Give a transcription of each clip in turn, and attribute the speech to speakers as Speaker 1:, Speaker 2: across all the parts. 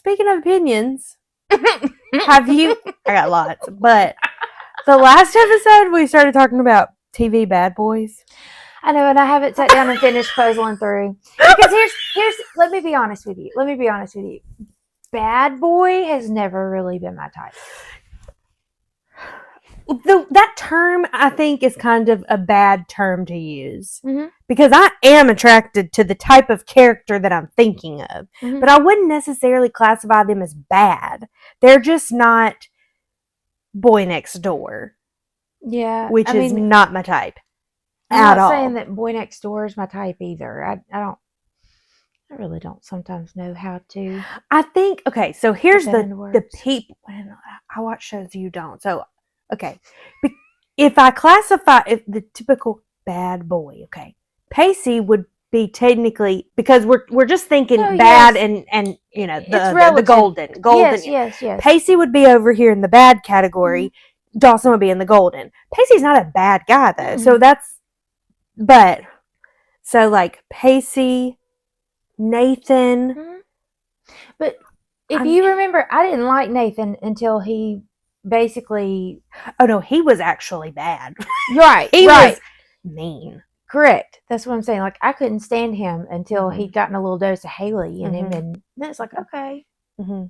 Speaker 1: speaking of opinions, have you... I got lots, but the last episode we started talking about TV bad boys.
Speaker 2: I know, and I haven't sat down and finished puzzling through. Because here's let me be honest with you. Bad boy has never really been my type.
Speaker 1: That term, I think, is kind of a bad term to use. Mm-hmm. Because I am attracted to the type of character that I'm thinking of. Mm-hmm. But I wouldn't necessarily classify them as bad. They're just not boy next door.
Speaker 2: Yeah.
Speaker 1: Which is not my type.
Speaker 2: I'm not saying that boy next door is my type either. I really don't sometimes know how to. I think, okay, so here's the people. I watch shows you don't. So, okay. If I classify the typical bad boy, okay, Pacey would be technically, because we're just thinking bad and you know, the golden. Yes.
Speaker 1: Pacey would be over here in the bad category. Mm-hmm. Dawson would be in the golden. Pacey's not a bad guy, though. Mm-hmm. So so like Pacey, Nathan.
Speaker 2: Mm-hmm. But if you remember, I didn't like Nathan until he basically...
Speaker 1: Oh, no, he was actually bad.
Speaker 2: Right.
Speaker 1: He was mean.
Speaker 2: Correct. That's what I'm saying. Like, I couldn't stand him until he'd gotten a little dose of Haley in him. And then it's like, okay,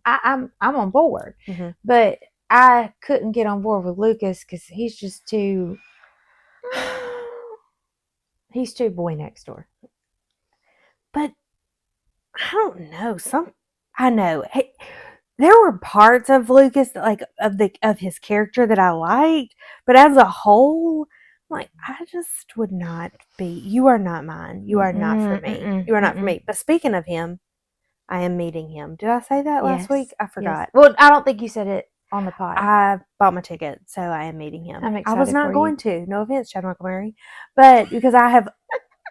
Speaker 2: I'm on board. Mm-hmm. But I couldn't get on board with Lucas because he's just too... He's too boy next door.
Speaker 1: But I don't know. I know. Hey, there were parts of Lucas, like of his character, that I liked, but as a whole, like, I just would not be. You are not mine. You are not for me. You are not for me. But speaking of him, I am meeting him. Did I say that last week? I forgot.
Speaker 2: Yes. Well, I don't think you said it on the pod.
Speaker 1: I bought my ticket, so I am meeting him.
Speaker 2: I'm excited.
Speaker 1: I was not going to. No offense, Chad Montgomery, but because I have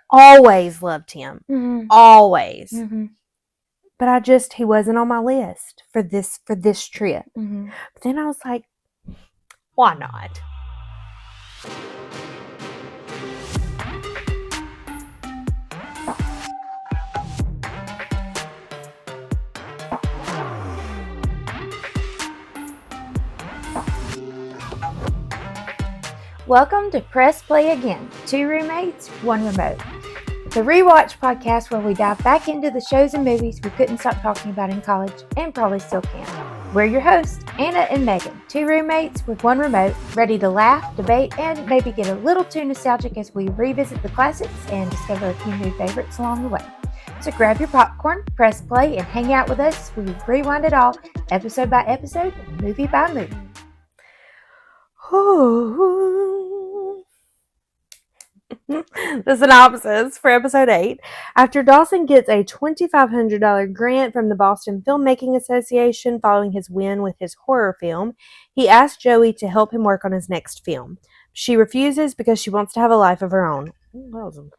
Speaker 1: always loved him, always. Mm-hmm. But he wasn't on my list for this trip. Mm-hmm. But then I was like, why not?
Speaker 2: Welcome to Press Play Again. 2 roommates, 1 remote. The Rewatch podcast where we dive back into the shows and movies we couldn't stop talking about in college and probably still can't. We're your hosts, Anna and Megan, 2 roommates with 1 remote, ready to laugh, debate, and maybe get a little too nostalgic as we revisit the classics and discover a few new favorites along the way. So grab your popcorn, press play, and hang out with us as we rewind it all, episode by episode, movie by movie.
Speaker 1: The synopsis for episode 8. After Dawson gets a $2,500 grant from the Boston Filmmaking Association following his win with his horror film, he asks Joey to help him work on his next film. She refuses because she wants to have a life of her own. That was a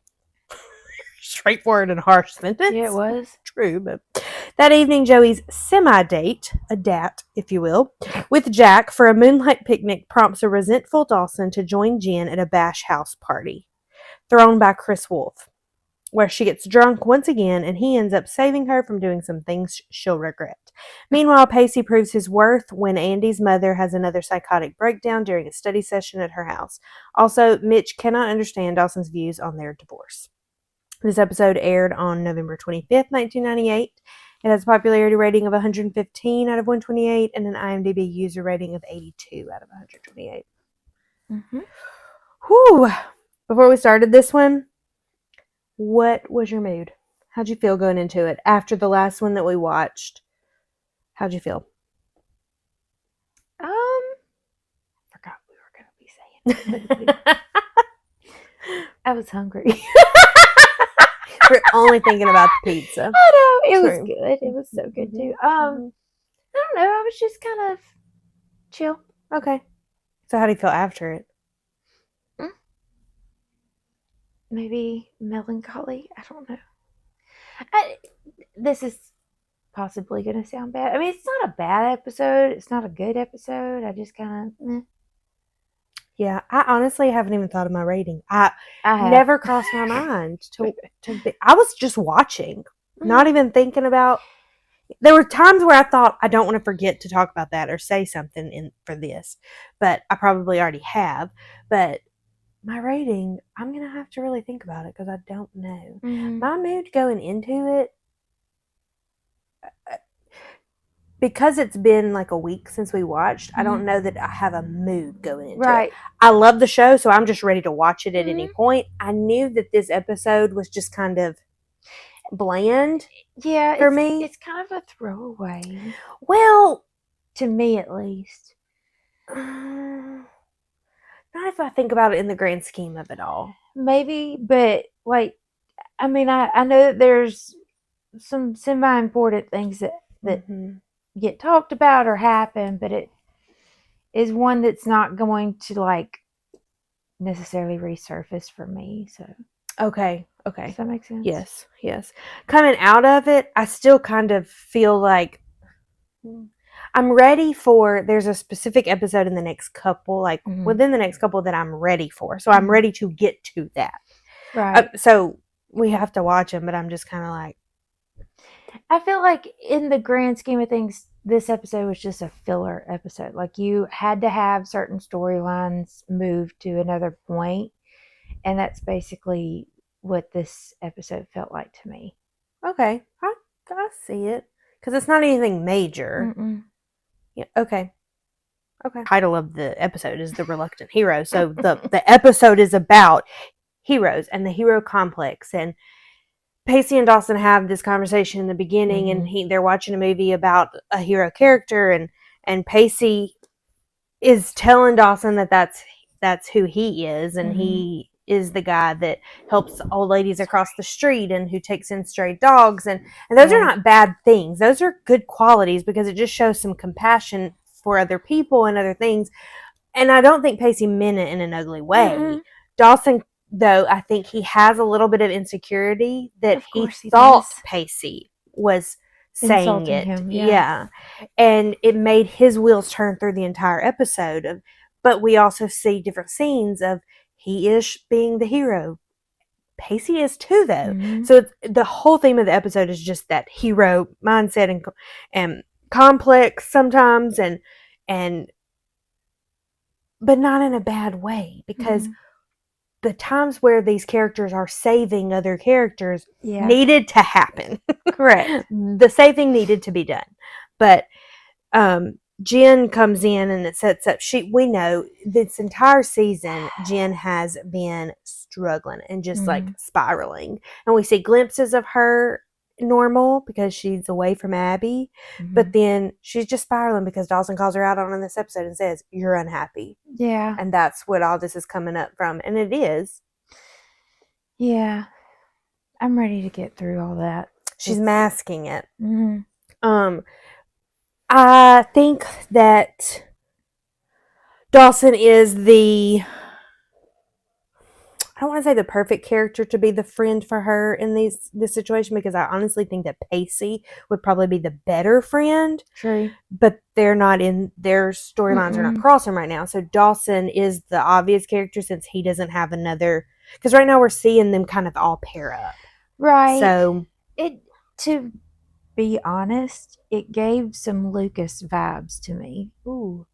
Speaker 1: straightforward and harsh sentence.
Speaker 2: Yeah, it was.
Speaker 1: True, but that evening, Joey's semi-date, a dat, if you will, with Jack for a moonlight picnic prompts a resentful Dawson to join Jen at a bash house party thrown by Chris Wolf, where she gets drunk once again and he ends up saving her from doing some things she'll regret. Meanwhile, Pacey proves his worth when Andy's mother has another psychotic breakdown during a study session at her house. Also, Mitch cannot understand Dawson's views on their divorce. This episode aired on November 25th, 1998. It has a popularity rating of 115 out of 128 and an IMDb user rating of 82 out of 128. Mm-hmm. Whew. Before we started this one, what was your mood? How'd you feel going into it? After the last one that we watched, how'd you feel?
Speaker 2: Forgot we were going to be saying. I was hungry.
Speaker 1: We're only thinking about the pizza.
Speaker 2: I know. It was good. It was so good, too. I don't know. I was just kind of chill.
Speaker 1: Okay. So how do you feel after it?
Speaker 2: Maybe melancholy. I don't know. This is possibly going to sound bad. I mean, it's not a bad episode. It's not a good episode. I just kind of...
Speaker 1: Yeah, I honestly haven't even thought of my rating. I never crossed my mind to be, I was just watching, not even thinking about There were times where I thought I don't want to forget to talk about that or say something for this, but I probably already have. But my rating, I'm going to have to really think about it because I don't know.
Speaker 2: Mm-hmm.
Speaker 1: My mood going into it, because it's been like a week since we watched, I don't know that I have a mood going into it. I love the show, so I'm just ready to watch it at any point. I knew that this episode was just kind of bland for me.
Speaker 2: It's kind of a throwaway.
Speaker 1: Well,
Speaker 2: to me at least.
Speaker 1: Not if I think about it in the grand scheme of it all.
Speaker 2: Maybe, but like, I mean, I know that there's some semi-important things that get talked about or happen, but it is one that's not going to like necessarily resurface for me. So
Speaker 1: okay,
Speaker 2: does that make sense?
Speaker 1: Yes. Coming out of it, I still kind of feel like I'm ready for. There's a specific episode in the next couple, like within the next couple, that I'm ready for. So I'm ready to get to that.
Speaker 2: Right.
Speaker 1: So we have to watch them, but I'm just kind of like.
Speaker 2: I feel like in the grand scheme of things, this episode was just a filler episode. Like, you had to have certain storylines moved to another point, and that's basically what this episode felt like to me.
Speaker 1: Okay, I see it because it's not anything major. Yeah. Okay. Title of the episode is The Reluctant Hero, so the episode is about heroes and the hero complex, and Pacey and Dawson have this conversation in the beginning, and they're watching a movie about a hero character, and Pacey is telling Dawson that that's who he is, and he is the guy that helps old ladies across the street and who takes in stray dogs, and those are not bad things. Those are good qualities because it just shows some compassion for other people and other things. And I don't think Pacey meant it in an ugly way. Dawson, though, I think he has a little bit of insecurity that he thought Pacey was saying it.
Speaker 2: Him,
Speaker 1: yeah. And it made his wheels turn through the entire episode. But we also see different scenes of he is being the hero. Pacey is too, though. So the whole theme of the episode is just that hero mindset and complex sometimes, and but not in a bad way, because the times where these characters are saving other characters needed to happen.
Speaker 2: Correct.
Speaker 1: The saving needed to be done. But Jen comes in and it sets up. We know this entire season Jen has been struggling and just like spiraling. And we see glimpses of her normal because she's away from Abby, but then she's just spiraling because Dawson calls her out on in this episode and says, "You're unhappy."
Speaker 2: Yeah.
Speaker 1: And that's what all this is coming up from, and it is.
Speaker 2: Yeah. I'm ready to get through all that.
Speaker 1: She's masking it. I think that Dawson is I don't want to say the perfect character to be the friend for her in this situation, because I honestly think that Pacey would probably be the better friend.
Speaker 2: True.
Speaker 1: But they're not in, their storylines are not crossing right now. So Dawson is the obvious character since he doesn't have another, because right now we're seeing them kind of all pair up.
Speaker 2: Right.
Speaker 1: So
Speaker 2: to be honest, it gave some Lucas vibes to me.
Speaker 1: Ooh.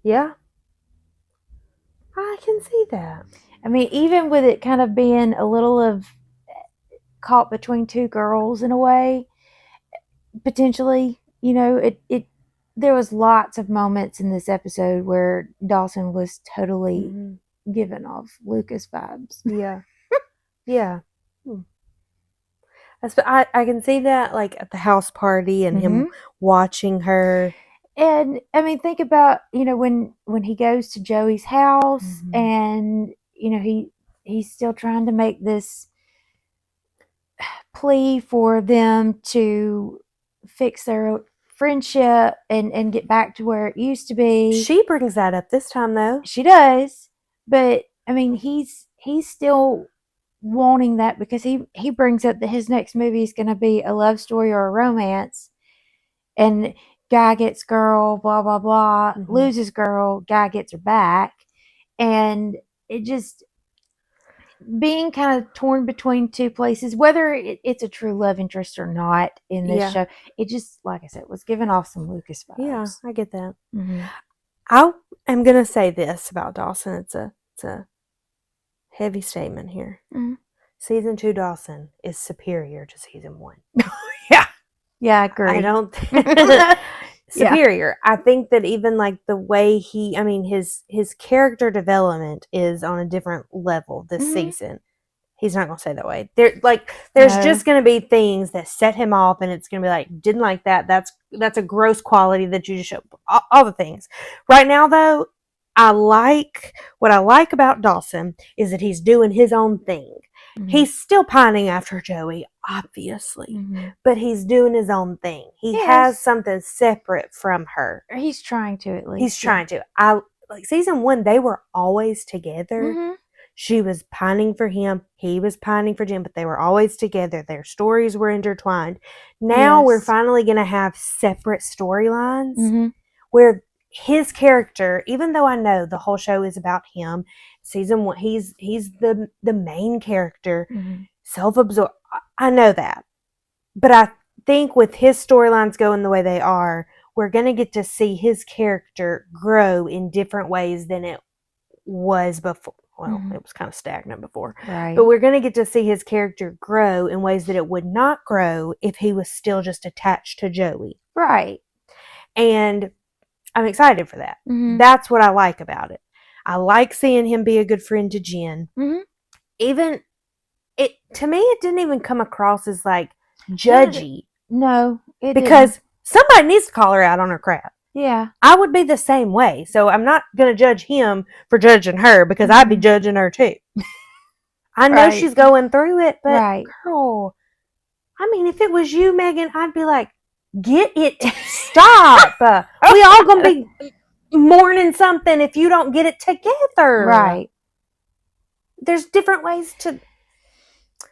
Speaker 1: Yeah. I can see that.
Speaker 2: I mean, even with it kind of being a little of caught between two girls in a way, potentially, there was lots of moments in this episode where Dawson was totally giving off Lucas vibes.
Speaker 1: Yeah. Yeah. I can see that, like at the house party and him watching her.
Speaker 2: And I mean, think about, when he goes to Joey's house and, he's still trying to make this plea for them to fix their friendship and get back to where it used to be.
Speaker 1: She brings that up this time, though.
Speaker 2: She does. But, I mean, he's still wanting that because he brings up that his next movie is going to be a love story or a romance. And guy gets girl, blah, blah, blah, loses girl, guy gets her back. And it just, being kind of torn between two places, whether it's a true love interest or not in this show. It just, like I said, was giving off some Lucas vibes.
Speaker 1: Yeah, I get that.
Speaker 2: Mm-hmm.
Speaker 1: I am gonna say this about Dawson. It's a heavy statement here.
Speaker 2: Mm-hmm.
Speaker 1: Season 2 Dawson is superior to season 1.
Speaker 2: Yeah, I agree.
Speaker 1: I don't superior. I think that even like the way his character development is on a different level this season. He's not gonna say that way. There's just gonna be things that set him off, and it's gonna be like, didn't like that. That's a gross quality that you just show. All the things. Right now, though, what I like about Dawson is that he's doing his own thing. Mm-hmm. He's still pining after Joey, obviously, but he's doing his own thing. He has something separate from her.
Speaker 2: He's trying to, at least.
Speaker 1: He's trying to. Like season 1, they were always together. Mm-hmm. She was pining for him. He was pining for Jim, but they were always together. Their stories were intertwined. Now we're finally going to have separate storylines where his character, even though I know the whole show is about him, season 1, he's the main character, self-absorbed. I know that. But I think with his storylines going the way they are, we're going to get to see his character grow in different ways than it was before. Well, it was kind of stagnant before.
Speaker 2: Right.
Speaker 1: But we're going to get to see his character grow in ways that it would not grow if he was still just attached to Joey.
Speaker 2: Right.
Speaker 1: And I'm excited for that. Mm-hmm. That's what I like about it. I like seeing him be a good friend to Jen. Mm-hmm. To me, it didn't even come across as like judgy.
Speaker 2: No,
Speaker 1: because somebody needs to call her out on her crap.
Speaker 2: Yeah.
Speaker 1: I would be the same way. So I'm not going to judge him for judging her because I'd be judging her too. I know she's going through it, but girl, I mean, if it was you, Megan, I'd be like, get it, stop. We all going to be mourning something if you don't get it together.
Speaker 2: Right.
Speaker 1: There's different ways to.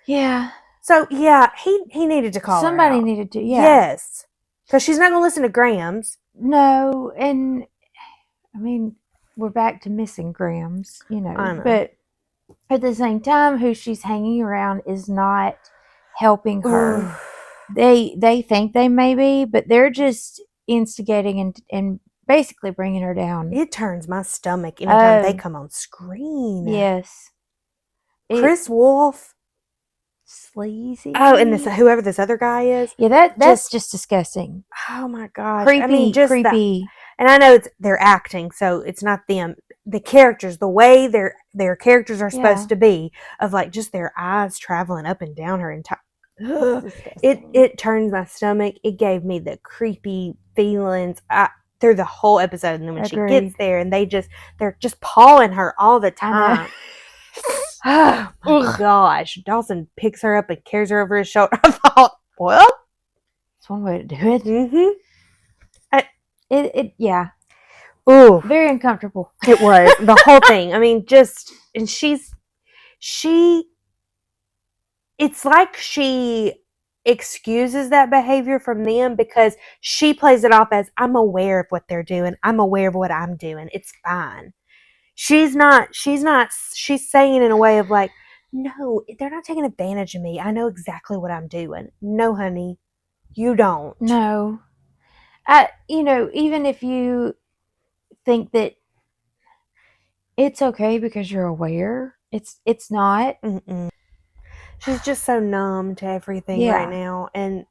Speaker 2: Yeah.
Speaker 1: So, yeah, he needed to call
Speaker 2: Somebody
Speaker 1: her out.
Speaker 2: needed to, yeah.
Speaker 1: Yes. Because she's not going to listen to Graham's.
Speaker 2: No, and I mean, we're back to missing Grams,
Speaker 1: I know.
Speaker 2: But at the same time, who she's hanging around is not helping her. They think they may be, but they're just instigating and basically bringing her down.
Speaker 1: It turns my stomach anytime they come on screen.
Speaker 2: Yes.
Speaker 1: Chris Wolf.
Speaker 2: Sleazy.
Speaker 1: Oh, and whoever this other guy is.
Speaker 2: Yeah, that's just disgusting.
Speaker 1: Oh my gosh.
Speaker 2: Creepy.
Speaker 1: I mean, just
Speaker 2: creepy.
Speaker 1: And I know they're acting, so it's not them. The characters, the way their characters are supposed to be, of like just their eyes traveling up and down her entire. It turns my stomach. It gave me the creepy feelings through the whole episode, and then when she gets there, and they're just pawing her all the time. Oh my gosh. Dawson picks her up and carries her over his shoulder. I thought, well,
Speaker 2: that's one way to do it.
Speaker 1: Mm-hmm.
Speaker 2: Yeah.
Speaker 1: Ooh.
Speaker 2: Very uncomfortable.
Speaker 1: It was. The whole thing. I mean, and it's like she excuses that behavior from them because she plays it off as, I'm aware of what they're doing. I'm aware of what I'm doing. It's fine. She's saying in a way of like, no, they're not taking advantage of me. I know exactly what I'm doing. No, honey, you don't.
Speaker 2: No. Even if you think that it's okay because you're aware, it's not.
Speaker 1: Mm-mm. She's just so numb to everything right now. And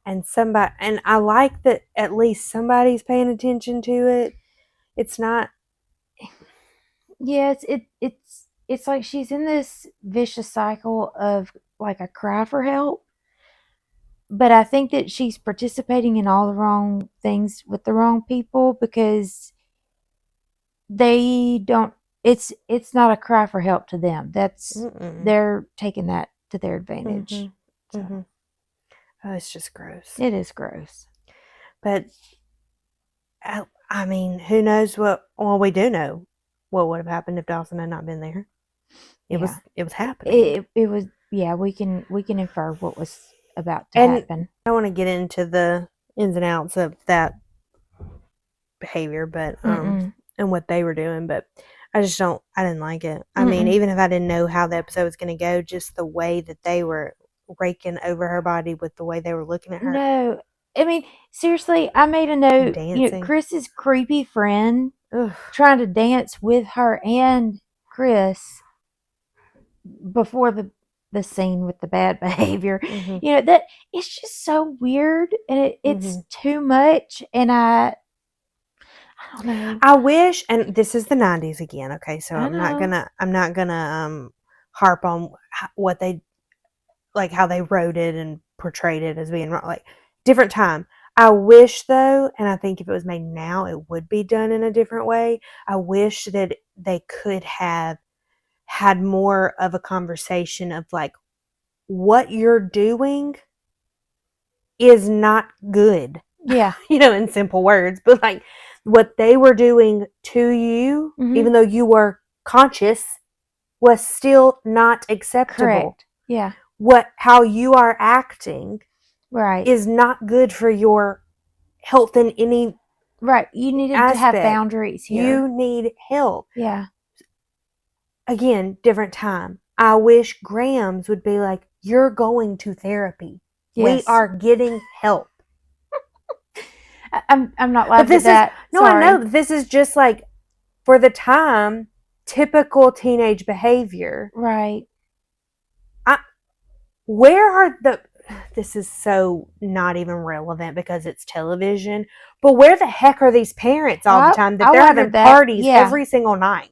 Speaker 1: I like that at least somebody's paying attention to it. It's not.
Speaker 2: Yeah, it's like she's in this vicious cycle of like a cry for help. But I think that she's participating in all the wrong things with the wrong people because they don't. It's not a cry for help to them. They're taking that to their advantage.
Speaker 1: Mm-hmm. So. Mm-hmm. Oh, it's just gross.
Speaker 2: It is gross.
Speaker 1: But I mean, who knows what? Well, we do know what would have happened if Dawson had not been there. It was happening.
Speaker 2: It was. Yeah, we can infer what was about to happen.
Speaker 1: I don't want to get into the ins and outs of that behavior, but and what they were doing, but I didn't like it. I mean, even if I didn't know how the episode was going to go, just the way that they were raking over her body with the way they were looking at her.
Speaker 2: No. I mean, seriously, I made a note.
Speaker 1: Dancing.
Speaker 2: Chris's creepy friend
Speaker 1: Ugh.
Speaker 2: trying to dance with her and Chris before the scene with the bad behavior.
Speaker 1: Mhm.
Speaker 2: That it's just so weird, and it's too much, and I don't know.
Speaker 1: I wish, and this is the 90s again, okay, so
Speaker 2: I
Speaker 1: I'm not
Speaker 2: know.
Speaker 1: gonna harp on what they, like, how they wrote it and portrayed it as being wrong, like, different time. I wish, though, and I think if it was made now, it would be done in a different way. I wish that they could have had more of a conversation of, like, what you're doing is not good.
Speaker 2: Yeah.
Speaker 1: In simple words, but, like, what they were doing to you, even though you were conscious, was still not acceptable.
Speaker 2: Correct. Yeah.
Speaker 1: How you are acting
Speaker 2: Right.
Speaker 1: is not good for your health in any
Speaker 2: right. You needed to have boundaries here.
Speaker 1: You need help.
Speaker 2: Yeah.
Speaker 1: Again, different time. I wish Grams would be like, you're going to therapy.
Speaker 2: Yes.
Speaker 1: We are getting help.
Speaker 2: I'm not laughing at that. Sorry.
Speaker 1: I know. This is just like, for the time, typical teenage behavior.
Speaker 2: Right.
Speaker 1: Where are this is so not even relevant because it's television, but where the heck are these parents all the time that they're having parties every single night?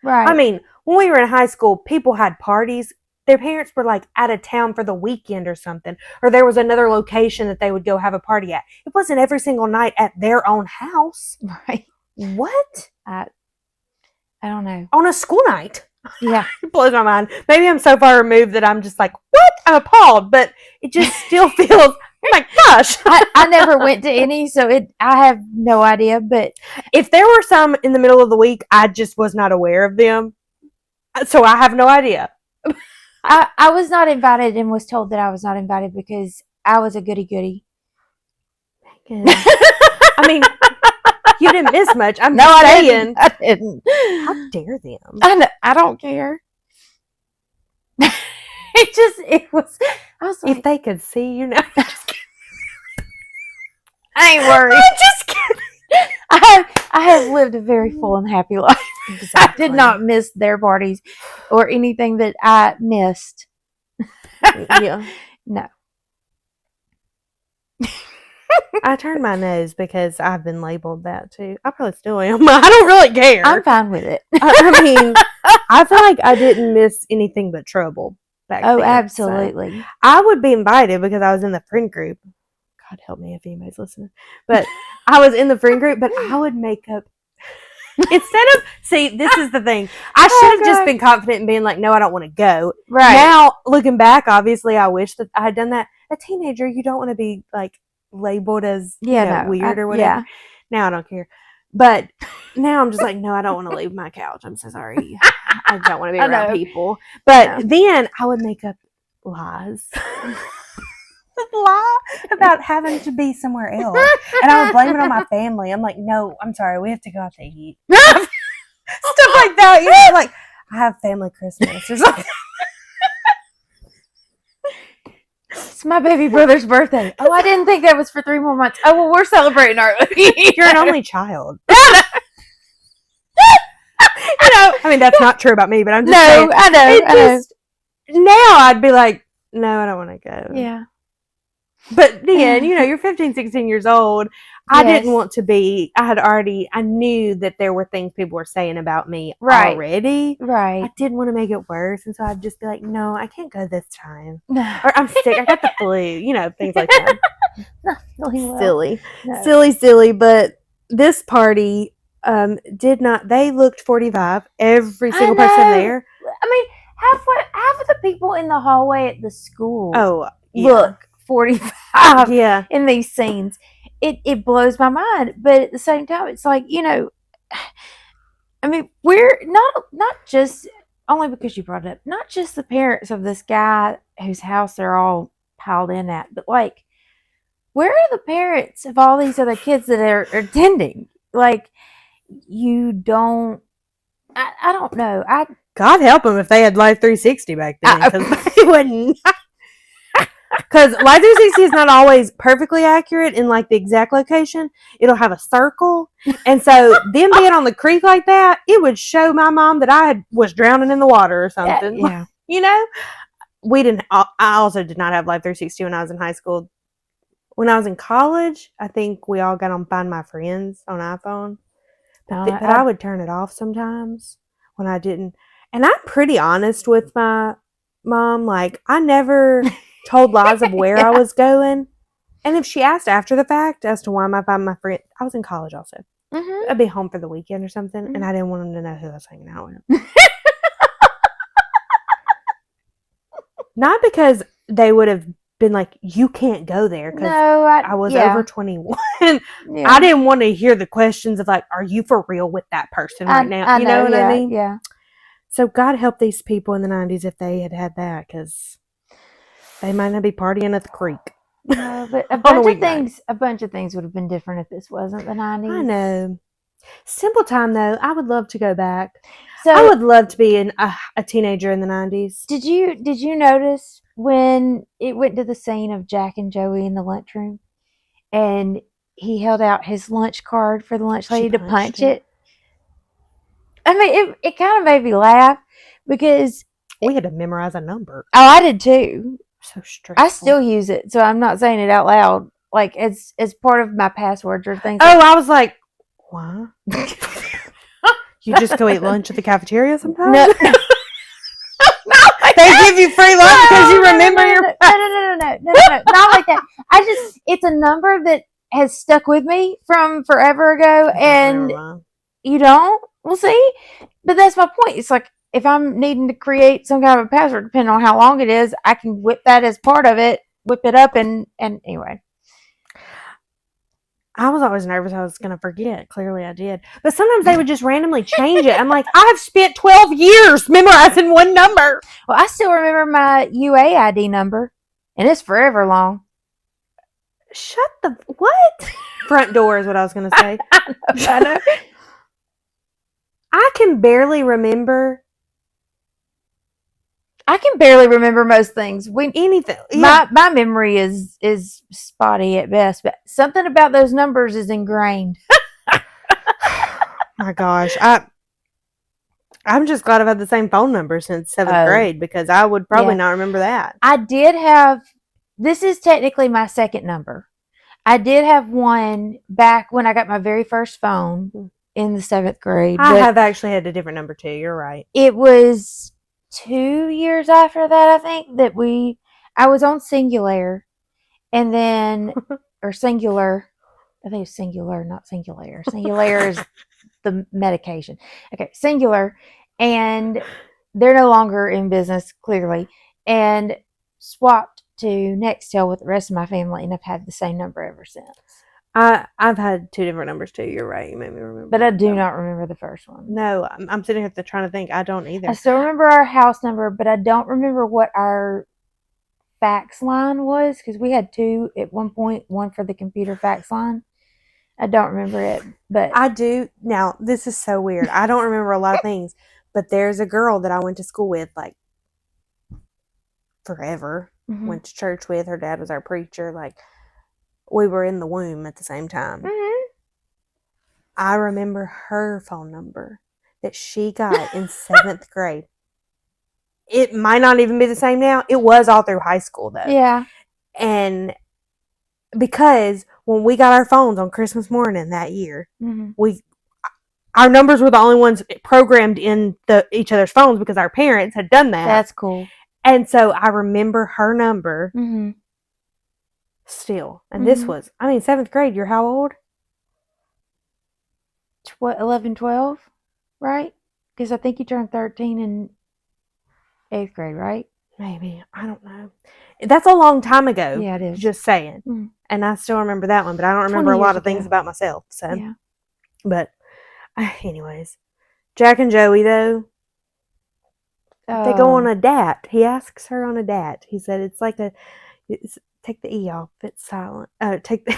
Speaker 2: Right.
Speaker 1: I mean, when we were in high school, people had parties. Their parents were like out of town for the weekend or something, or there was another location that they would go have a party at. It wasn't every single night at their own house.
Speaker 2: Right.
Speaker 1: What?
Speaker 2: I don't know.
Speaker 1: On a school night.
Speaker 2: Yeah.
Speaker 1: It blows my mind. Maybe I'm so far removed that I'm just like, what? I'm appalled, but it just still feels, oh my gosh.
Speaker 2: I never went to any, so I have no idea, but
Speaker 1: if there were some in the middle of the week, I just was not aware of them. So I have no idea.
Speaker 2: I was not invited and was told that I was not invited because I was a goody-goody.
Speaker 1: I mean, you didn't miss much. I'm just saying.
Speaker 2: I didn't.
Speaker 1: How dare them?
Speaker 2: I don't care. It was. I was like,
Speaker 1: if they could see you now.
Speaker 2: I ain't worried.
Speaker 1: I'm just kidding.
Speaker 2: I have lived a very full and happy life. Exactly. I did not miss their parties or anything that I missed.
Speaker 1: Yeah.
Speaker 2: No.
Speaker 1: I turned my nose because I've been labeled that too. I probably still am. I don't really care.
Speaker 2: I'm fine with it.
Speaker 1: I mean, I feel like I didn't miss anything but trouble back then.
Speaker 2: Oh, absolutely.
Speaker 1: So I would be invited because I was in the friend group. God help me if anybody's listening. But I was in the friend group, but I would make up. Instead of, this is the thing. I should have just been confident in being like, no, I don't want to go.
Speaker 2: Right.
Speaker 1: Now, looking back, obviously, I wish that I had done that. A teenager, you don't want to be like labeled as weird or whatever.
Speaker 2: Yeah.
Speaker 1: Now I don't care. But now I'm just like, no, I don't want to leave my couch. I'm so sorry. I don't want to be around people. But then I would make up lies. Lie about having to be somewhere else. And I would blame it on my family. I'm like, no, I'm sorry. We have to go out to eat. Stuff like that. Like, I have family Christmas or something.
Speaker 2: It's my baby brother's birthday. Oh, I didn't think that was for 3 more months. Oh, well, we're celebrating our
Speaker 1: You're an only child. I mean, that's not true about me, but I'm just saying.
Speaker 2: I know.
Speaker 1: Now I'd be like, no, I don't want to go.
Speaker 2: Yeah.
Speaker 1: But then, you're 15, 16 years old. I didn't want to be, I knew that there were things people were saying about me already.
Speaker 2: Right.
Speaker 1: I didn't want to make it worse. And so I'd just be like, no, I can't go this time. Or I'm sick. I got the flu, things like that.
Speaker 2: Not feeling well.
Speaker 1: Silly.
Speaker 2: No.
Speaker 1: Silly. But this party they looked 45. Every single person there.
Speaker 2: I mean, half of the people in the hallway at the school look 45 in these scenes. It blows my mind, but at the same time it's like, I mean, we're not just, only because you brought it up, not just the parents of this guy whose house they're all piled in at, but like, where are the parents of all these other kids that are attending? Like, you don't I don't know.
Speaker 1: God help them if they had Life 360 back then, because they wouldn't. Because Life 360 is not always perfectly accurate in like the exact location. It'll have a circle, and so them being on the creek like that, it would show my mom that was drowning in the water or something.
Speaker 2: Yeah.
Speaker 1: You know, we didn't. I also did not have Life 360 when I was in high school. When I was in college, I think we all got on Find My Friends on iPhone. But I would turn it off sometimes when I didn't. And I'm pretty honest with my mom. Like, I never told lies of where I was going. And if she asked after the fact as to why I Find My Friend, I was in college also.
Speaker 2: Mm-hmm.
Speaker 1: I'd be home for the weekend or something, and I didn't want them to know who I was hanging out with. Not because they would have been like, you can't go there, because I was over 21. I didn't want to hear the questions of like, are you for real with that person right now? You know what I mean?
Speaker 2: Yeah.
Speaker 1: So God help these people in the 90s if they had that, because they might not be partying at the creek.
Speaker 2: No, but a bunch of things would have been different if this wasn't the 90s.
Speaker 1: I know. Simple time though. I would love to go back. So I would love to be a teenager in the 90s.
Speaker 2: Did you notice when it went to the scene of Jack and Joey in the lunchroom, and he held out his lunch card for the lunch lady to punch it? I mean, it kind of made me laugh because
Speaker 1: we had to memorize a number.
Speaker 2: Oh, I did too.
Speaker 1: So stressful.
Speaker 2: I still use it, so I'm not saying it out loud. Like it's part of my passwords or things.
Speaker 1: Oh, I was like, what? You just go eat lunch at the cafeteria sometimes?
Speaker 2: No.
Speaker 1: They give you free lunch because you remember your.
Speaker 2: No, not like that. It's a number that has stuck with me from forever ago, and you don't. We'll see, but that's my point. It's like if I'm needing to create some kind of a password, depending on how long it is, I can whip that as part of it, whip it up, and anyway.
Speaker 1: I was always nervous I was going to forget. Clearly I did. But sometimes they would just randomly change it. I'm like, I've spent 12 years memorizing one number.
Speaker 2: Well, I still remember my UAID number, and it's forever long.
Speaker 1: Shut the... What? Front door is what I was going to say.
Speaker 2: I know.
Speaker 1: I can barely remember...
Speaker 2: I can barely remember most things.
Speaker 1: Anything. Yeah.
Speaker 2: My memory is spotty at best, but something about those numbers is ingrained.
Speaker 1: My gosh. I'm just glad I've had the same phone number since 7th grade, because I would probably not remember that.
Speaker 2: I did have, this is technically my second number. I did have one back when I got my very first phone in the 7th grade.
Speaker 1: I have actually had a different number too. You're right.
Speaker 2: It was 2 years after that, I think, that I was on Singular, and then, or Singular, I think it's Singular, not Singular. Singular is the medication. Okay, Singular, and they're no longer in business, clearly, and swapped to Nextel with the rest of my family, and I've had the same number ever since.
Speaker 1: I've had 2 different numbers too. You're right. You made me remember.
Speaker 2: But I do not remember the first one.
Speaker 1: No, I'm sitting here trying to think. I don't either.
Speaker 2: I still remember our house number, but I don't remember what our fax line was, because we had 2 at one point, one for the computer fax line. I don't remember it, but
Speaker 1: I do. Now, this is so weird. I don't remember a lot of things, but there's a girl that I went to school with, like, forever. Mm-hmm. Went to church with. Her dad was our preacher. Like, we were in the womb at the same time. Mm-hmm. I remember her phone number that she got in 7th grade. It might not even be the same now. It was all through high school, though.
Speaker 2: Yeah.
Speaker 1: And because when we got our phones on Christmas morning that year, mm-hmm. Our numbers were the only ones programmed in each other's phones because our parents had done that.
Speaker 2: That's cool.
Speaker 1: And so I remember her number. Mm-hmm. Still. And mm-hmm. This was, 7th grade, you're how old?
Speaker 2: 11, 12, right? Because I think you turned 13 in 8th grade, right?
Speaker 1: Maybe. I don't know. That's a long time ago.
Speaker 2: Yeah, it is.
Speaker 1: Just saying. Mm-hmm. And I still remember that one, but I don't remember a lot of things about myself. So, yeah. But, anyways. Jack and Joey, though, they go on a dat. He asks her on a dat. He said it's like take the E off. It's silent. Take the...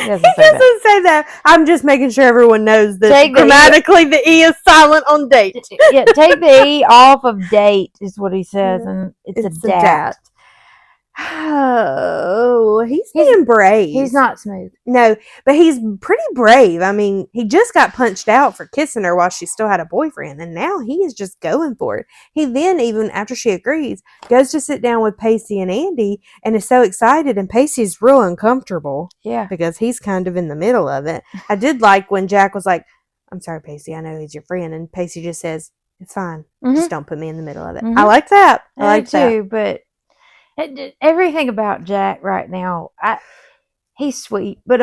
Speaker 2: doesn't say that.
Speaker 1: doesn't say that. I'm just making sure everyone knows that
Speaker 2: Take the E-
Speaker 1: grammatically the E is silent on date.
Speaker 2: Yeah, take the E off of date is what he says, and it's a dat.
Speaker 1: dat. Oh, he's being brave.
Speaker 2: He's not smooth.
Speaker 1: No, but he's pretty brave. I mean, he just got punched out for kissing her while she still had a boyfriend, and now he is just going for it. He then, even after she agrees, goes to sit down with Pacey and Andy and is so excited, and Pacey's real uncomfortable.
Speaker 2: Yeah.
Speaker 1: Because he's kind of in the middle of it. I did like when Jack was like, I'm sorry, Pacey, I know he's your friend, and Pacey just says, it's fine. Just don't put me in the middle of it. I like that. I like that
Speaker 2: too, but everything about Jack right now, he's sweet, but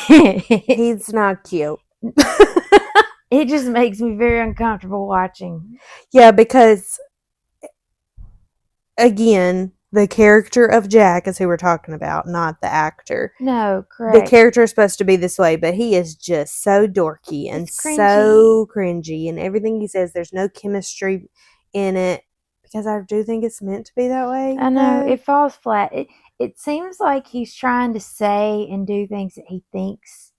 Speaker 1: he's not cute.
Speaker 2: It just makes me very uncomfortable watching.
Speaker 1: Yeah, because again, the character of Jack is who we're talking about, not the actor.
Speaker 2: No, correct.
Speaker 1: The character is supposed to be this way, but he is just so dorky and so cringy, and everything he says, there's no chemistry in it. Because I do think it's meant to be that way.
Speaker 2: I know. It falls flat. It seems like he's trying to say and do things that he thinks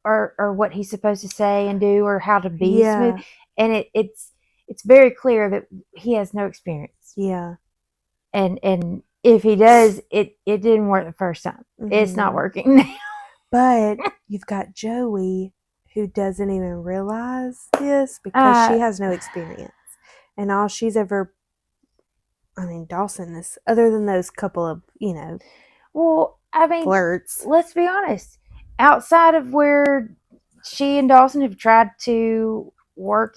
Speaker 2: or what he's supposed to say and do or how to be smooth. And it's very clear that he has no experience.
Speaker 1: Yeah.
Speaker 2: And if he does, it didn't work the first time. It's not working now.
Speaker 1: But you've got Joey who doesn't even realize this because she has no experience. And all she's ever... I mean, Dawson is, other than those couple of,
Speaker 2: well, I mean,
Speaker 1: flirts.
Speaker 2: Let's be honest. Outside of where she and Dawson have tried to work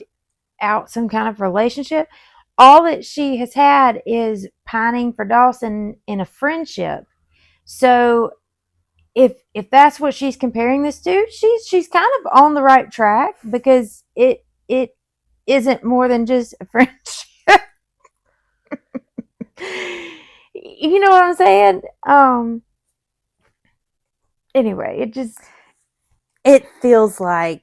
Speaker 2: out some kind of relationship, all that she has had is pining for Dawson in a friendship. So if that's what she's comparing this to, she's kind of on the right track because it isn't more than just a friendship. You know what I'm saying? Anyway,
Speaker 1: it feels like,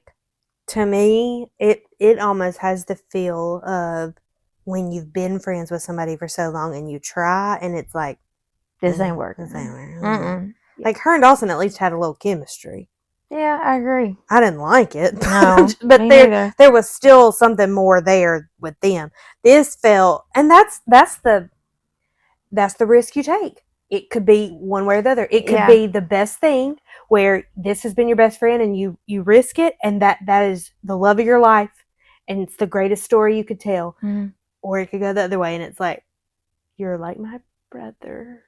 Speaker 1: to me, it almost has the feel of when you've been friends with somebody for so long and you try and it's like,
Speaker 2: this ain't working.
Speaker 1: Like her and Dawson at least had a little chemistry.
Speaker 2: Yeah, I agree.
Speaker 1: I didn't like it.
Speaker 2: No,
Speaker 1: but there was still something more there with them. This felt, and that's the risk you take. It could be one way or the other. It could be the best thing where this has been your best friend and you risk it and that is the love of your life and it's the greatest story you could tell.
Speaker 2: Mm-hmm.
Speaker 1: Or it could go the other way and it's like, you're like my brother.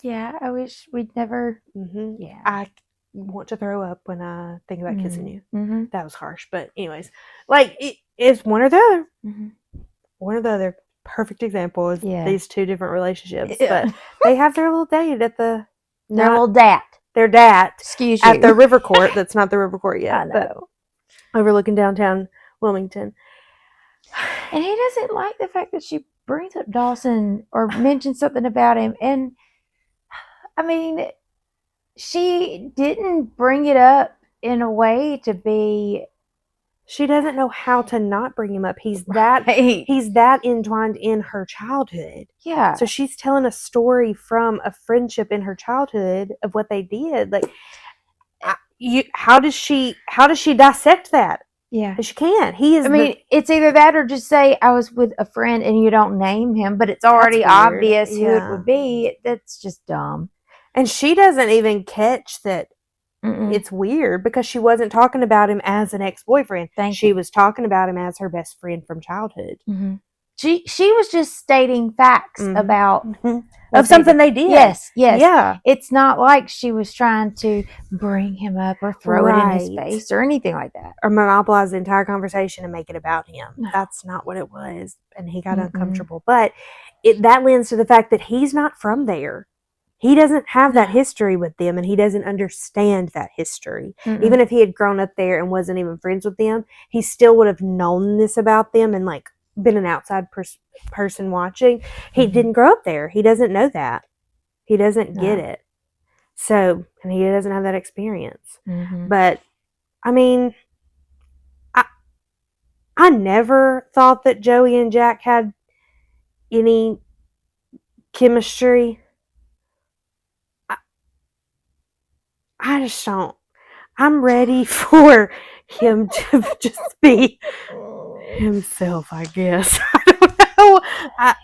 Speaker 2: Yeah, I wish we'd never.
Speaker 1: Mm-hmm. Yeah. I want to throw up when I think about kissing you.
Speaker 2: Mm-hmm.
Speaker 1: That was harsh. But anyways, like it's one or the other.
Speaker 2: Mm-hmm.
Speaker 1: One or the other. Perfect example is these two different relationships.
Speaker 2: Yeah.
Speaker 1: But they have their little date at the...
Speaker 2: Their little dat.
Speaker 1: Their dat.
Speaker 2: Excuse you.
Speaker 1: At the river court. That's not the river court yet.
Speaker 2: I know.
Speaker 1: But overlooking downtown Wilmington.
Speaker 2: And he doesn't like the fact that she brings up Dawson or mentions something about him. And, I mean, she didn't bring it up in a way to be...
Speaker 1: She doesn't know how to not bring him up. He's that entwined in her childhood.
Speaker 2: Yeah.
Speaker 1: So she's telling a story from a friendship in her childhood of what they did. Like, how does she dissect that?
Speaker 2: Yeah.
Speaker 1: She can't.
Speaker 2: It's either that or just say I was with a friend and you don't name him, but it's already obvious who it would be. That's just dumb.
Speaker 1: And she doesn't even catch that.
Speaker 2: Mm-mm.
Speaker 1: It's weird because she wasn't talking about him as an ex-boyfriend. She was talking about him as her best friend from childhood.
Speaker 2: Mm-hmm. She was just stating facts about
Speaker 1: of something they did.
Speaker 2: Yes.
Speaker 1: Yeah.
Speaker 2: It's not like she was trying to bring him up or throw it in his face or anything like that.
Speaker 1: Or monopolize the entire conversation and make it about him. No. That's not what it was. And he got uncomfortable. But that lends to the fact that he's not from there. He doesn't have that history with them, and he doesn't understand that history. Mm-mm. Even if he had grown up there and wasn't even friends with them, he still would have known this about them and like been an outside person watching. He didn't grow up there. He doesn't know that. He doesn't get it. So, and he doesn't have that experience.
Speaker 2: Mm-hmm.
Speaker 1: But, I mean, I never thought that Joey and Jack had any chemistry. I just don't. I'm ready for him to just be himself, I guess. I don't know.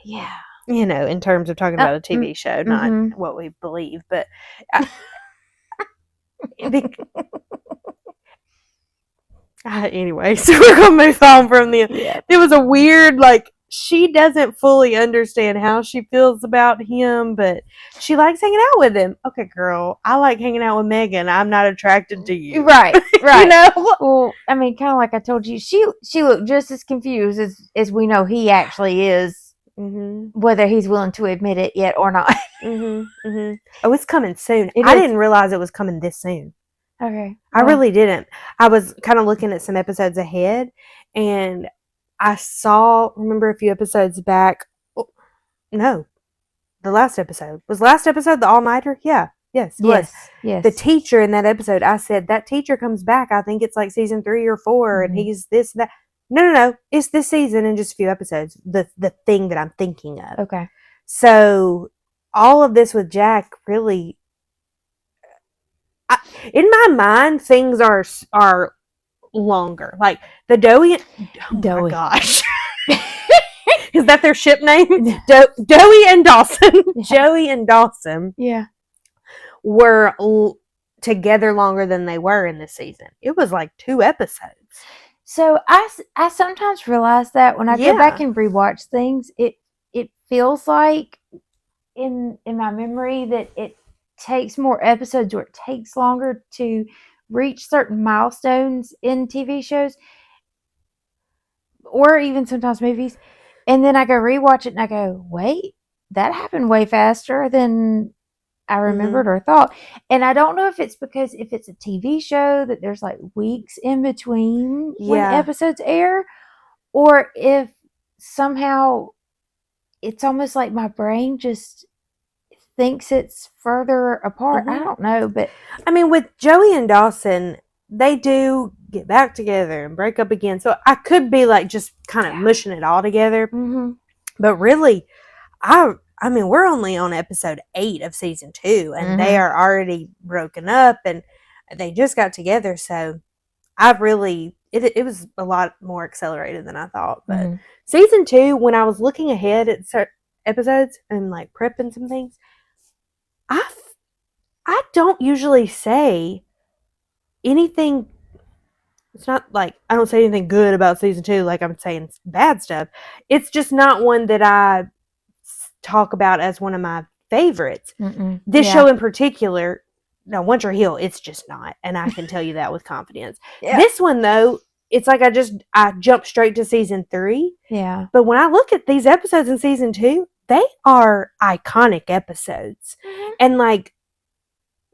Speaker 2: Yeah.
Speaker 1: In terms of talking about a TV show, not
Speaker 2: mhm.
Speaker 1: what we believe, but anyway, so we're gonna move on from the.
Speaker 2: Yeah.
Speaker 1: It was a weird, like, she doesn't fully understand how she feels about him, but she likes hanging out with him. Okay, girl, I like hanging out with Megan. I'm not attracted to you.
Speaker 2: Right. Right.
Speaker 1: You know?
Speaker 2: Well, I mean, kind of like I told you, she looked just as confused as we know he actually is, whether he's willing to admit it yet or not.
Speaker 1: Oh, it's coming soon. I didn't realize it was coming this soon.
Speaker 2: Okay.
Speaker 1: I really didn't. I was kind of looking at some episodes ahead, and I remember a few episodes back. No, the last episode. Was last episode the all-nighter? Yeah. Yes, it was.
Speaker 2: Yes.
Speaker 1: The teacher in that episode, I said, that teacher comes back. I think it's like season 3 or 4, and he's this, that. No. It's this season and just a few episodes. The thing that I'm thinking of.
Speaker 2: Okay.
Speaker 1: So, all of this with Jack really... in my mind, things are longer. Like, the Dowie... Oh, my gosh. Is that their ship name? Dowie and Dawson. Joey and Dawson.
Speaker 2: Yeah.
Speaker 1: Were together longer than they were in this season. It was like 2 episodes.
Speaker 2: So I sometimes realize that when I go back and rewatch things, it feels like in my memory that it takes more episodes or it takes longer to reach certain milestones in TV shows or even sometimes movies. And then I go rewatch it and I go, wait, that happened way faster than I remembered or thought. And I don't know if it's because if it's a TV show that there's like weeks in between when episodes air, or if somehow it's almost like my brain just thinks it's further apart. I don't know, but
Speaker 1: I mean, with Joey and Dawson, they do get back together and break up again. So I could be like just kind of mushing it all together. But really, I mean, we're only on episode 8 of season 2, and they are already broken up, and they just got together. So it was a lot more accelerated than I thought. But season 2, when I was looking ahead at certain episodes and like prepping some things, I don't usually say anything. It's not like I don't say anything good about season 2, like I'm saying bad stuff. It's just not one that I talk about as one of my favorites. This show in particular, no, One Tree Hill, it's just not, and I can tell you that with confidence. This one though, it's like I jumped straight to season 3.
Speaker 2: Yeah.
Speaker 1: But when I look at these episodes in season 2, they are iconic episodes, and like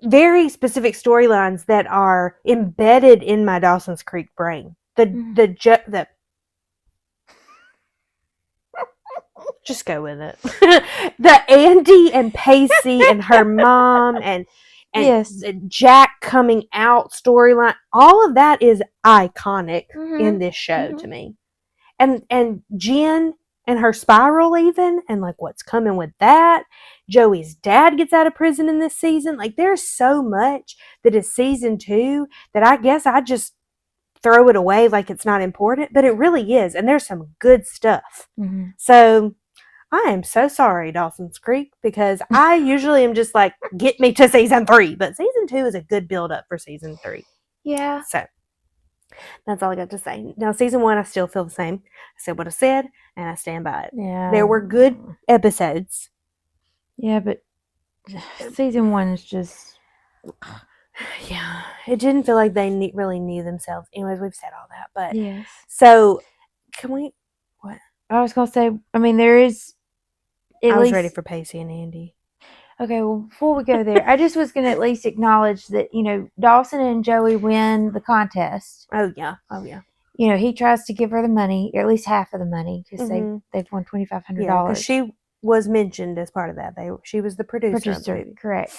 Speaker 1: very specific storylines that are embedded in my Dawson's Creek brain. The just go with it. The Andy and Pacey and her mom and Jack coming out storyline, all of that is iconic in this show to me. And Jen and her spiral even, and like what's coming with that. Joey's dad gets out of prison in this season. Like there's so much that is season 2 that I guess I just throw it away like it's not important, but it really is. And there's some good stuff. So I am so sorry, Dawson's Creek, because I usually am just like, get me to season 3. But season 2 is a good build up for season 3.
Speaker 2: Yeah.
Speaker 1: So that's all I got to say. Now, season 1, I still feel the same. I said what I said, and I stand by it.
Speaker 2: Yeah.
Speaker 1: There were good episodes.
Speaker 2: Yeah, but season 1 is just...
Speaker 1: Yeah. It didn't feel like they really knew themselves. Anyways, we've said all that. But
Speaker 2: yes.
Speaker 1: So, can we... What?
Speaker 2: I was going to say, I mean, there is...
Speaker 1: I was ready for Pacey and Andy.
Speaker 2: Okay, well, before we go there, I just was going to at least acknowledge that, Dawson and Joey win the contest.
Speaker 1: Oh, yeah.
Speaker 2: He tries to give her the money, or at least half of the money, because they've won $2,500.
Speaker 1: Yeah, because she was mentioned as part of that. She was the producer of the movie.
Speaker 2: Correct.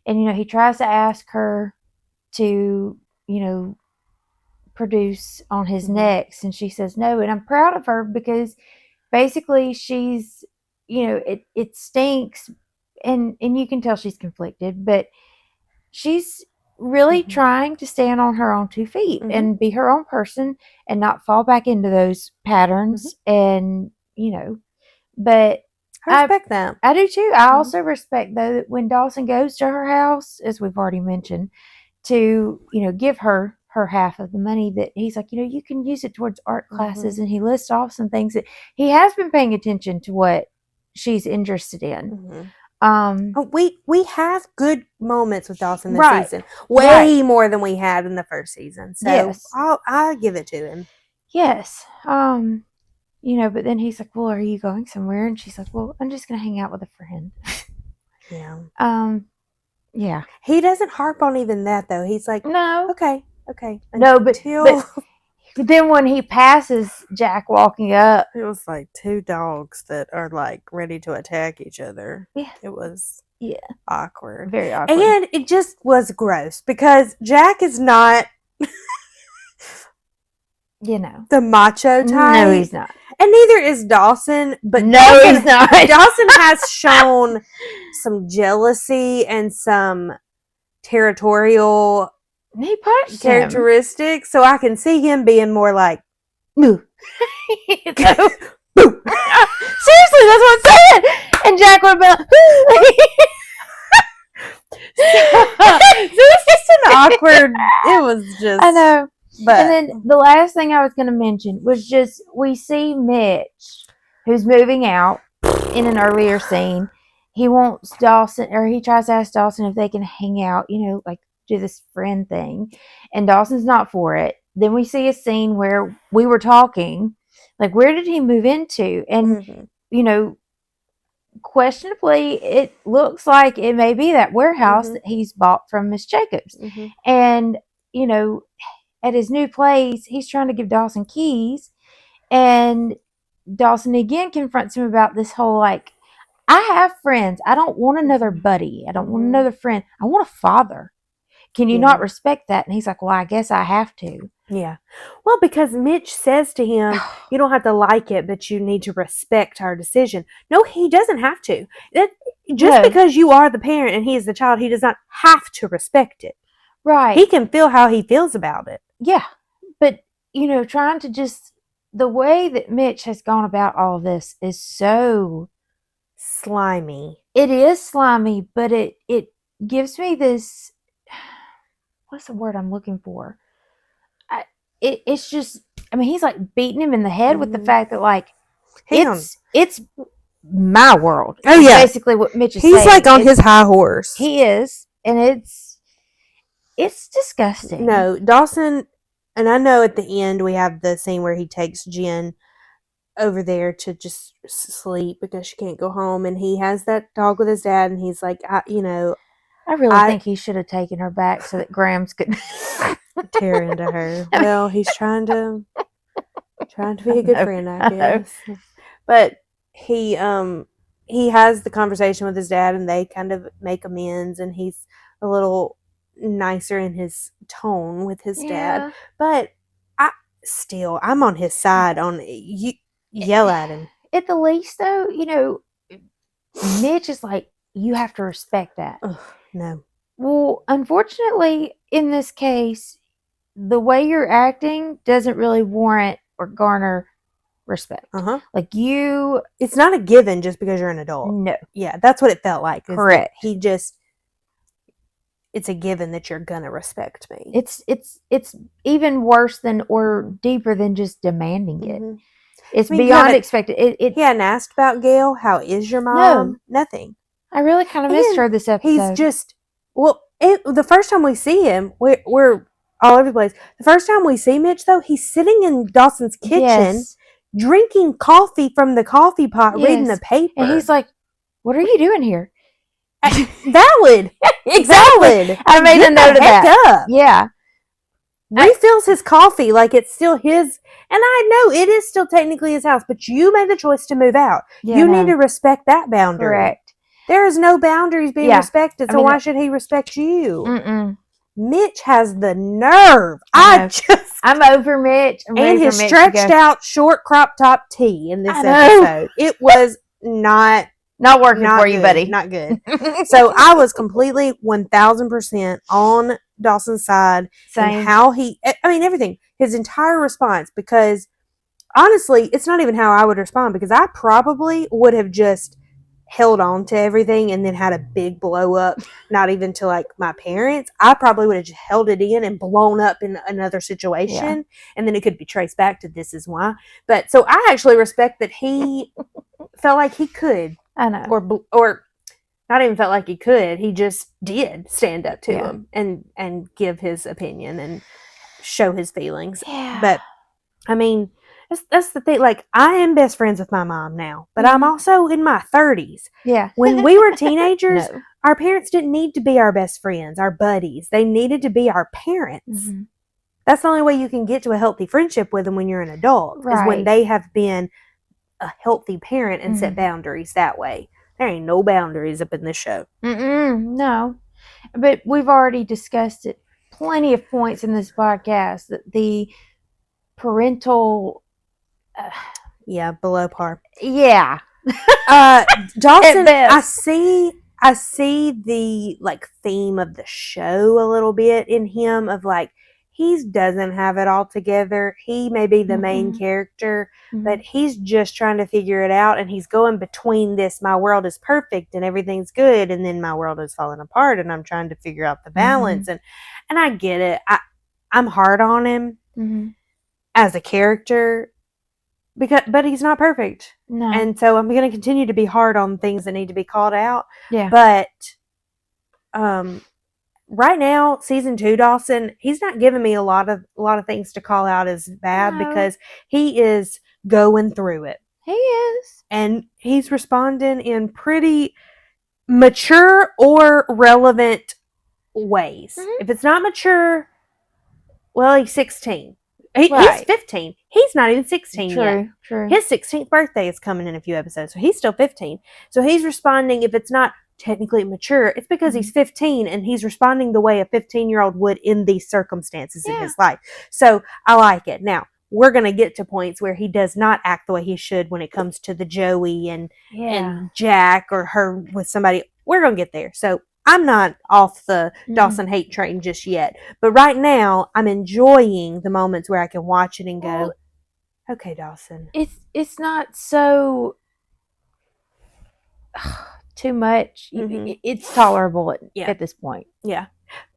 Speaker 2: And, he tries to ask her to, produce on his next, and she says no. And I'm proud of her because basically she's, it stinks. And you can tell she's conflicted, but she's really trying to stand on her own 2 feet and be her own person and not fall back into those patterns. And, but
Speaker 1: I respect that.
Speaker 2: I do too. I also respect, though, that when Dawson goes to her house, as we've already mentioned, to, give her half of the money, that he's like, you can use it towards art classes. And he lists off some things that he has been paying attention to what she's interested in.
Speaker 1: We have good moments with Dawson this season, way more than we had in the first season. So I'll give it to him.
Speaker 2: Yes. But then he's like, well, are you going somewhere? And she's like, well, I'm just going to hang out with a friend.
Speaker 1: Yeah.
Speaker 2: Yeah.
Speaker 1: He doesn't harp on even that, though. He's like,
Speaker 2: no.
Speaker 1: Okay.
Speaker 2: No, but then when he passes Jack walking up,
Speaker 1: it was like 2 dogs that are like ready to attack each other.
Speaker 2: Yeah.
Speaker 1: It was
Speaker 2: awkward. Very awkward.
Speaker 1: And it just was gross because Jack is not the macho type.
Speaker 2: No, he's not.
Speaker 1: And neither is Dawson, but
Speaker 2: he's not.
Speaker 1: Dawson has shown some jealousy and some territorial characteristics, so I can see him being more like, moo.
Speaker 2: Seriously, that's what I'm saying. And Jack would be like,
Speaker 1: so it's just an awkward, it was just,
Speaker 2: I know.
Speaker 1: But,
Speaker 2: and then the last thing I was going to mention was just, we see Mitch, who's moving out in an earlier scene. He wants Dawson, or he tries to ask Dawson if they can hang out, like do this friend thing. And Dawson's not for it. Then we see a scene where we were talking, like, where did he move into? And, questionably, it looks like it may be that warehouse that he's bought from Miss Jacobs. And, at his new place, he's trying to give Dawson keys, and Dawson again confronts him about this whole, like, I have friends. I don't want another buddy. I don't want another friend. I want a father. Can you not respect that? And he's like, well, I guess I have to.
Speaker 1: Yeah. Well, because Mitch says to him, you don't have to like it, but you need to respect our decision. No, he doesn't have to. Because you are the parent and he is the child, he does not have to respect it.
Speaker 2: Right.
Speaker 1: He can feel how he feels about it.
Speaker 2: Yeah. But, trying to just, the way that Mitch has gone about all of this is so
Speaker 1: slimy.
Speaker 2: It is slimy, but it gives me this, what's the word I'm looking for? It's just, he's like beating him in the head with the fact that, like, it's my world.
Speaker 1: Oh, yeah.
Speaker 2: Basically what Mitch is saying.
Speaker 1: He's like on his high horse.
Speaker 2: He is. And it's disgusting.
Speaker 1: No, Dawson, and I know at the end we have the scene where he takes Jen over there to just sleep because she can't go home, and he has that talk with his dad, and he's like, I
Speaker 2: really think he should have taken her back so that Grams could
Speaker 1: tear into her. Well, he's trying to be a good friend, I guess. But he has the conversation with his dad, and they kind of make amends, and he's a little nicer in his tone with his dad. But I'm on his side. On you yell at him.
Speaker 2: At the least, though, Mitch is like, you have to respect that.
Speaker 1: Ugh, no.
Speaker 2: Well, unfortunately, in this case, the way you're acting doesn't really warrant or garner respect. Like,
Speaker 1: it's not a given just because you're an adult.
Speaker 2: No.
Speaker 1: Yeah, that's what it felt like.
Speaker 2: Correct.
Speaker 1: It's a given that you're gonna respect me.
Speaker 2: It's even worse than or deeper than just demanding it. It's beyond expected.
Speaker 1: He hadn't asked about Gail. How is your mom? No. Nothing.
Speaker 2: I really kind of missed her this episode.
Speaker 1: He's just the first time we see him, we're all over the place. The first time we see Mitch, though, he's sitting in Dawson's kitchen, drinking coffee from the coffee pot, reading the paper,
Speaker 2: and he's like, "What are you doing here?"
Speaker 1: Valid.
Speaker 2: Exactly. I made a note of that.
Speaker 1: Up.
Speaker 2: Yeah.
Speaker 1: Refills his coffee like it's still his. And I know it is still technically his house, but you made the choice to move out. Yeah, you need to respect that boundary.
Speaker 2: Correct.
Speaker 1: There is no boundaries being respected, so why should he respect you? Mitch has the nerve.
Speaker 2: I'm over Mitch.
Speaker 1: And his stretched out short crop top tee in this episode. It was not
Speaker 2: working for you, buddy.
Speaker 1: Not good. So I was completely 1000% on Dawson's side
Speaker 2: Same.
Speaker 1: and how everything, his entire response, because honestly, it's not even how I would respond, because I probably would have just held on to everything and then had a big blow up, not even to like my parents. I probably would have just held it in and blown up in another situation, and then it could be traced back to this is why. But so I actually respect that he felt like he could.
Speaker 2: I know.
Speaker 1: Or not even felt like he could. He just did stand up to him and give his opinion and show his feelings.
Speaker 2: Yeah.
Speaker 1: But I mean, that's the thing. Like, I am best friends with my mom now, but I'm also in my 30s.
Speaker 2: Yeah.
Speaker 1: When we were teenagers,
Speaker 2: No.
Speaker 1: our parents didn't need to be our best friends, our buddies. They needed to be our parents.
Speaker 2: Mm-hmm.
Speaker 1: That's the only way you can get to a healthy friendship with them when you're an adult, is when they have been a healthy parent and set boundaries that way. There ain't no boundaries up in this show.
Speaker 2: No. But we've already discussed it plenty of points in this podcast, that the parental
Speaker 1: below par.
Speaker 2: Yeah.
Speaker 1: Dawson, I see the like theme of the show a little bit in him, of like, he doesn't have it all together. He may be the main character, but he's just trying to figure it out, and he's going between this, my world is perfect and everything's good, and then my world is falling apart, and I'm trying to figure out the balance. And I get it. I'm hard on him as a character, but he's not perfect.
Speaker 2: No.
Speaker 1: And so I'm going to continue to be hard on things that need to be called out.
Speaker 2: Yeah.
Speaker 1: But right now, season 2, Dawson, he's not giving me a lot of things to call out as bad, because he is going through it.
Speaker 2: He is.
Speaker 1: And he's responding in pretty mature or relevant ways. If it's not mature, well, he's 16. He's 15. He's not even 16 yet.
Speaker 2: True.
Speaker 1: His 16th birthday is coming in a few episodes, so he's still 15. So he's responding, if it's not technically mature, it's because he's 15, and he's responding the way a 15-year-old would in these circumstances in his life. So I like it. Now, we're going to get to points where he does not act the way he should when it comes to the Joey and Jack, or her with somebody. We're going to get there. So I'm not off the Dawson hate train just yet. But right now, I'm enjoying the moments where I can watch it and go, okay, Dawson.
Speaker 2: It's not so too much. It's tolerable at this point.
Speaker 1: Yeah.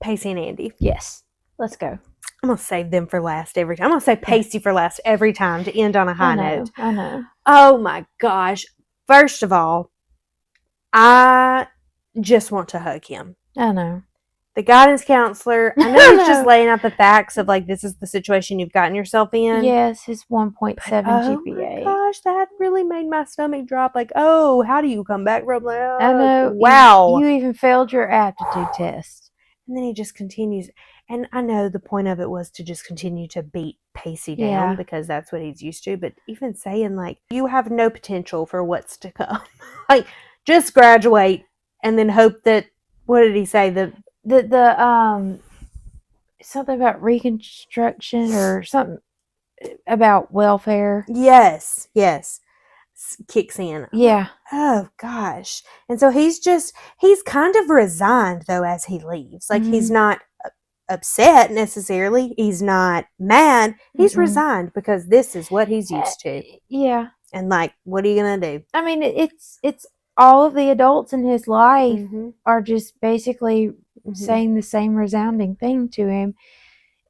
Speaker 1: Pacey and Andy.
Speaker 2: Yes. Let's go.
Speaker 1: I'm going to save them for last every time. I'm going to say Pacey for last every time to end on a high note.
Speaker 2: I know.
Speaker 1: Oh my gosh. First of all, I just want to hug him.
Speaker 2: I know.
Speaker 1: The guidance counselor, I know he's just laying out the facts of like, this is the situation you've gotten yourself in.
Speaker 2: Yes, his 1.7 GPA.
Speaker 1: Oh my gosh, that really made my stomach drop. Like, oh, how do you come back from that?
Speaker 2: I know.
Speaker 1: Wow.
Speaker 2: You even failed your aptitude test.
Speaker 1: And then he just continues. And I know the point of it was to just continue to beat Pacey down, because that's what he's used to. But even saying like, you have no potential for what's to come. Like, just graduate and then hope that, what did he say? The
Speaker 2: something about reconstruction or something about welfare.
Speaker 1: Yes. Kicks in.
Speaker 2: Yeah.
Speaker 1: Oh gosh. And so he's kind of resigned though as he leaves. Like, he's not upset necessarily. He's not mad. He's resigned, because this is what he's used to.
Speaker 2: Yeah.
Speaker 1: And like, what are you gonna do?
Speaker 2: I mean, it's all of the adults in his life are just basically saying the same resounding thing to him,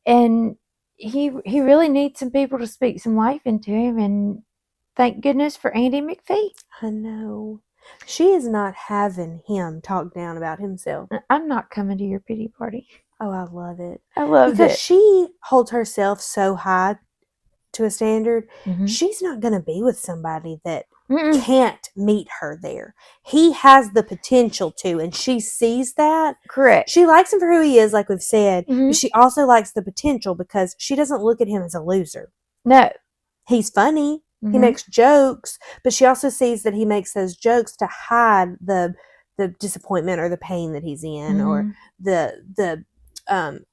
Speaker 2: and he really needs some people to speak some life into him. And thank goodness for Andy McPhee.
Speaker 1: I know. She is not having him talk down about himself.
Speaker 2: I'm not coming to your pity party.
Speaker 1: Oh, I love it.
Speaker 2: I love it.
Speaker 1: Because she holds herself so high to a standard. She's not going to be with somebody that can't meet her there. He has the potential to, and she sees that.
Speaker 2: Correct.
Speaker 1: She likes him for who he is, like we've said, but she also likes the potential, because she doesn't look at him as a loser.
Speaker 2: No.
Speaker 1: He's funny. He makes jokes, but she also sees that he makes those jokes to hide the disappointment or the pain that he's in, or the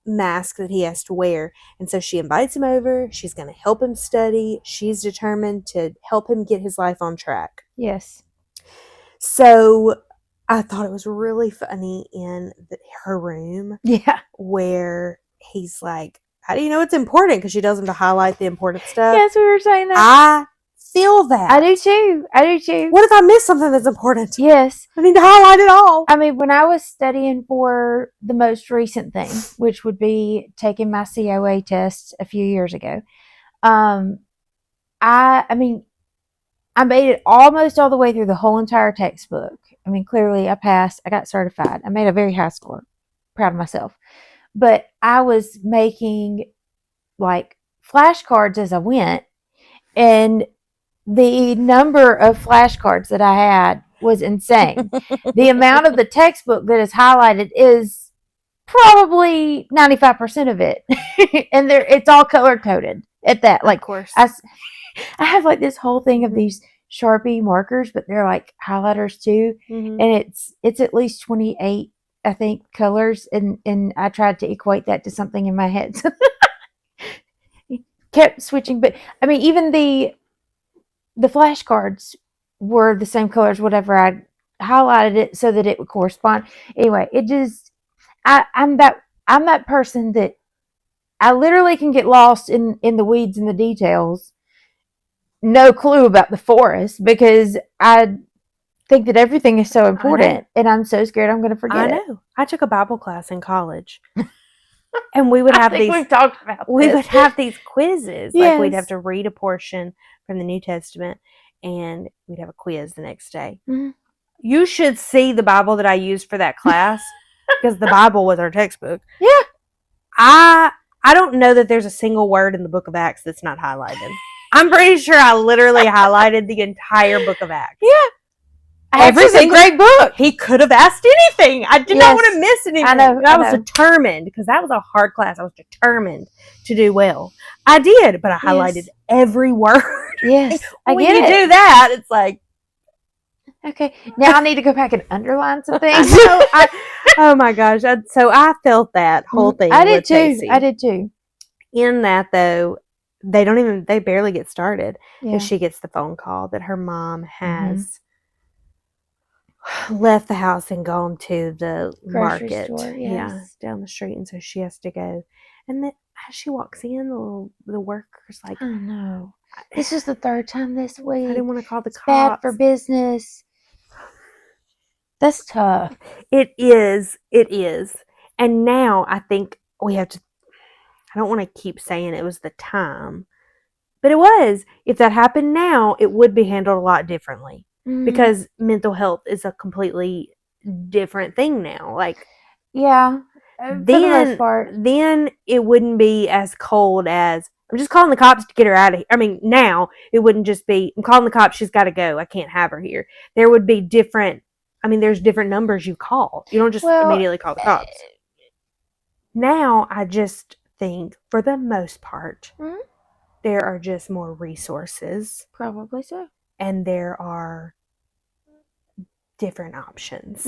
Speaker 1: mask that he has to wear. And so she invites him over. She's going to help him study. She's determined to help him get his life on track.
Speaker 2: Yes.
Speaker 1: So I thought it was really funny in her room
Speaker 2: Yeah.
Speaker 1: where he's like, how do you know it's important? Because she tells him to highlight the important stuff.
Speaker 2: Yes, we were saying that.
Speaker 1: I feel that.
Speaker 2: I do too. I do too.
Speaker 1: What if I miss something that's important?
Speaker 2: Yes.
Speaker 1: I need to highlight it all.
Speaker 2: I mean, when I was studying for the most recent thing, which would be taking my COA test a few years ago, I mean, I made it almost all the way through the whole entire textbook. I mean, clearly I passed. I got certified. I made a very high score. Proud of myself. But I was making like flashcards as I went, and the number of flashcards that I had was insane. The amount of the textbook that is highlighted is probably 95% of it. And it's all color coded at that. Like,
Speaker 1: of course.
Speaker 2: I have like this whole thing of these Sharpie markers, but they're like highlighters too.
Speaker 1: Mm-hmm.
Speaker 2: And it's at least 28, I think, colors. And I tried to equate that to something in my head. Kept switching. But I mean, even the flashcards were the same colors, whatever. I highlighted it so that it would correspond. Anyway, it just, I'm that person that I literally can get lost in the weeds and the details. No clue about the forest because I think that everything is so important, and I'm so scared I'm going to forget it.
Speaker 1: I know. I took a Bible class in college, and we would have
Speaker 2: we've talked about
Speaker 1: we
Speaker 2: this.
Speaker 1: would have these quizzes.
Speaker 2: Yes.
Speaker 1: Like we'd have to read a portion from the New Testament, and we'd have a quiz the next day.
Speaker 2: Mm-hmm.
Speaker 1: You should see the Bible that I used for that class because the Bible was our textbook.
Speaker 2: Yeah.
Speaker 1: I don't know that there's a single word in the book of Acts that's not highlighted. I'm pretty sure I literally highlighted the entire book of Acts.
Speaker 2: Yeah. It's a great book.
Speaker 1: He could have asked anything. I did not want to miss anything.
Speaker 2: I know.
Speaker 1: I was determined because that was a hard class. I was determined to do well. I did, but I highlighted every word.
Speaker 2: Yes.
Speaker 1: When you do that, it's like,
Speaker 2: okay, now I need to go back and underline some things.
Speaker 1: oh my gosh. So I felt that whole thing.
Speaker 2: I did too.
Speaker 1: Pacey.
Speaker 2: I did too.
Speaker 1: In that though, they barely get started.
Speaker 2: Yeah.
Speaker 1: She gets the phone call that her mom has left the house and gone to the
Speaker 2: grocery
Speaker 1: market.
Speaker 2: store,
Speaker 1: Yeah, down the street. And so she has to go. And then as she walks in, the worker's like,
Speaker 2: oh no. This is the third time this week.
Speaker 1: I didn't want to call the cops.
Speaker 2: Bad for business. That's tough.
Speaker 1: It is. And now I think we have to, I don't want to keep saying it was the time, but it was. If that happened now, it would be handled a lot differently because mental health is a completely different thing now. Like,
Speaker 2: yeah, for the most part.
Speaker 1: Then it wouldn't be as cold as, I'm just calling the cops to get her out of here. I mean, now it wouldn't just be, I'm calling the cops, she's got to go. I can't have her here. There would be different, I mean, there's different numbers you call. You don't just immediately call the cops. Now, I just think, for the most part, there are just more resources.
Speaker 2: Probably so.
Speaker 1: And there are different options.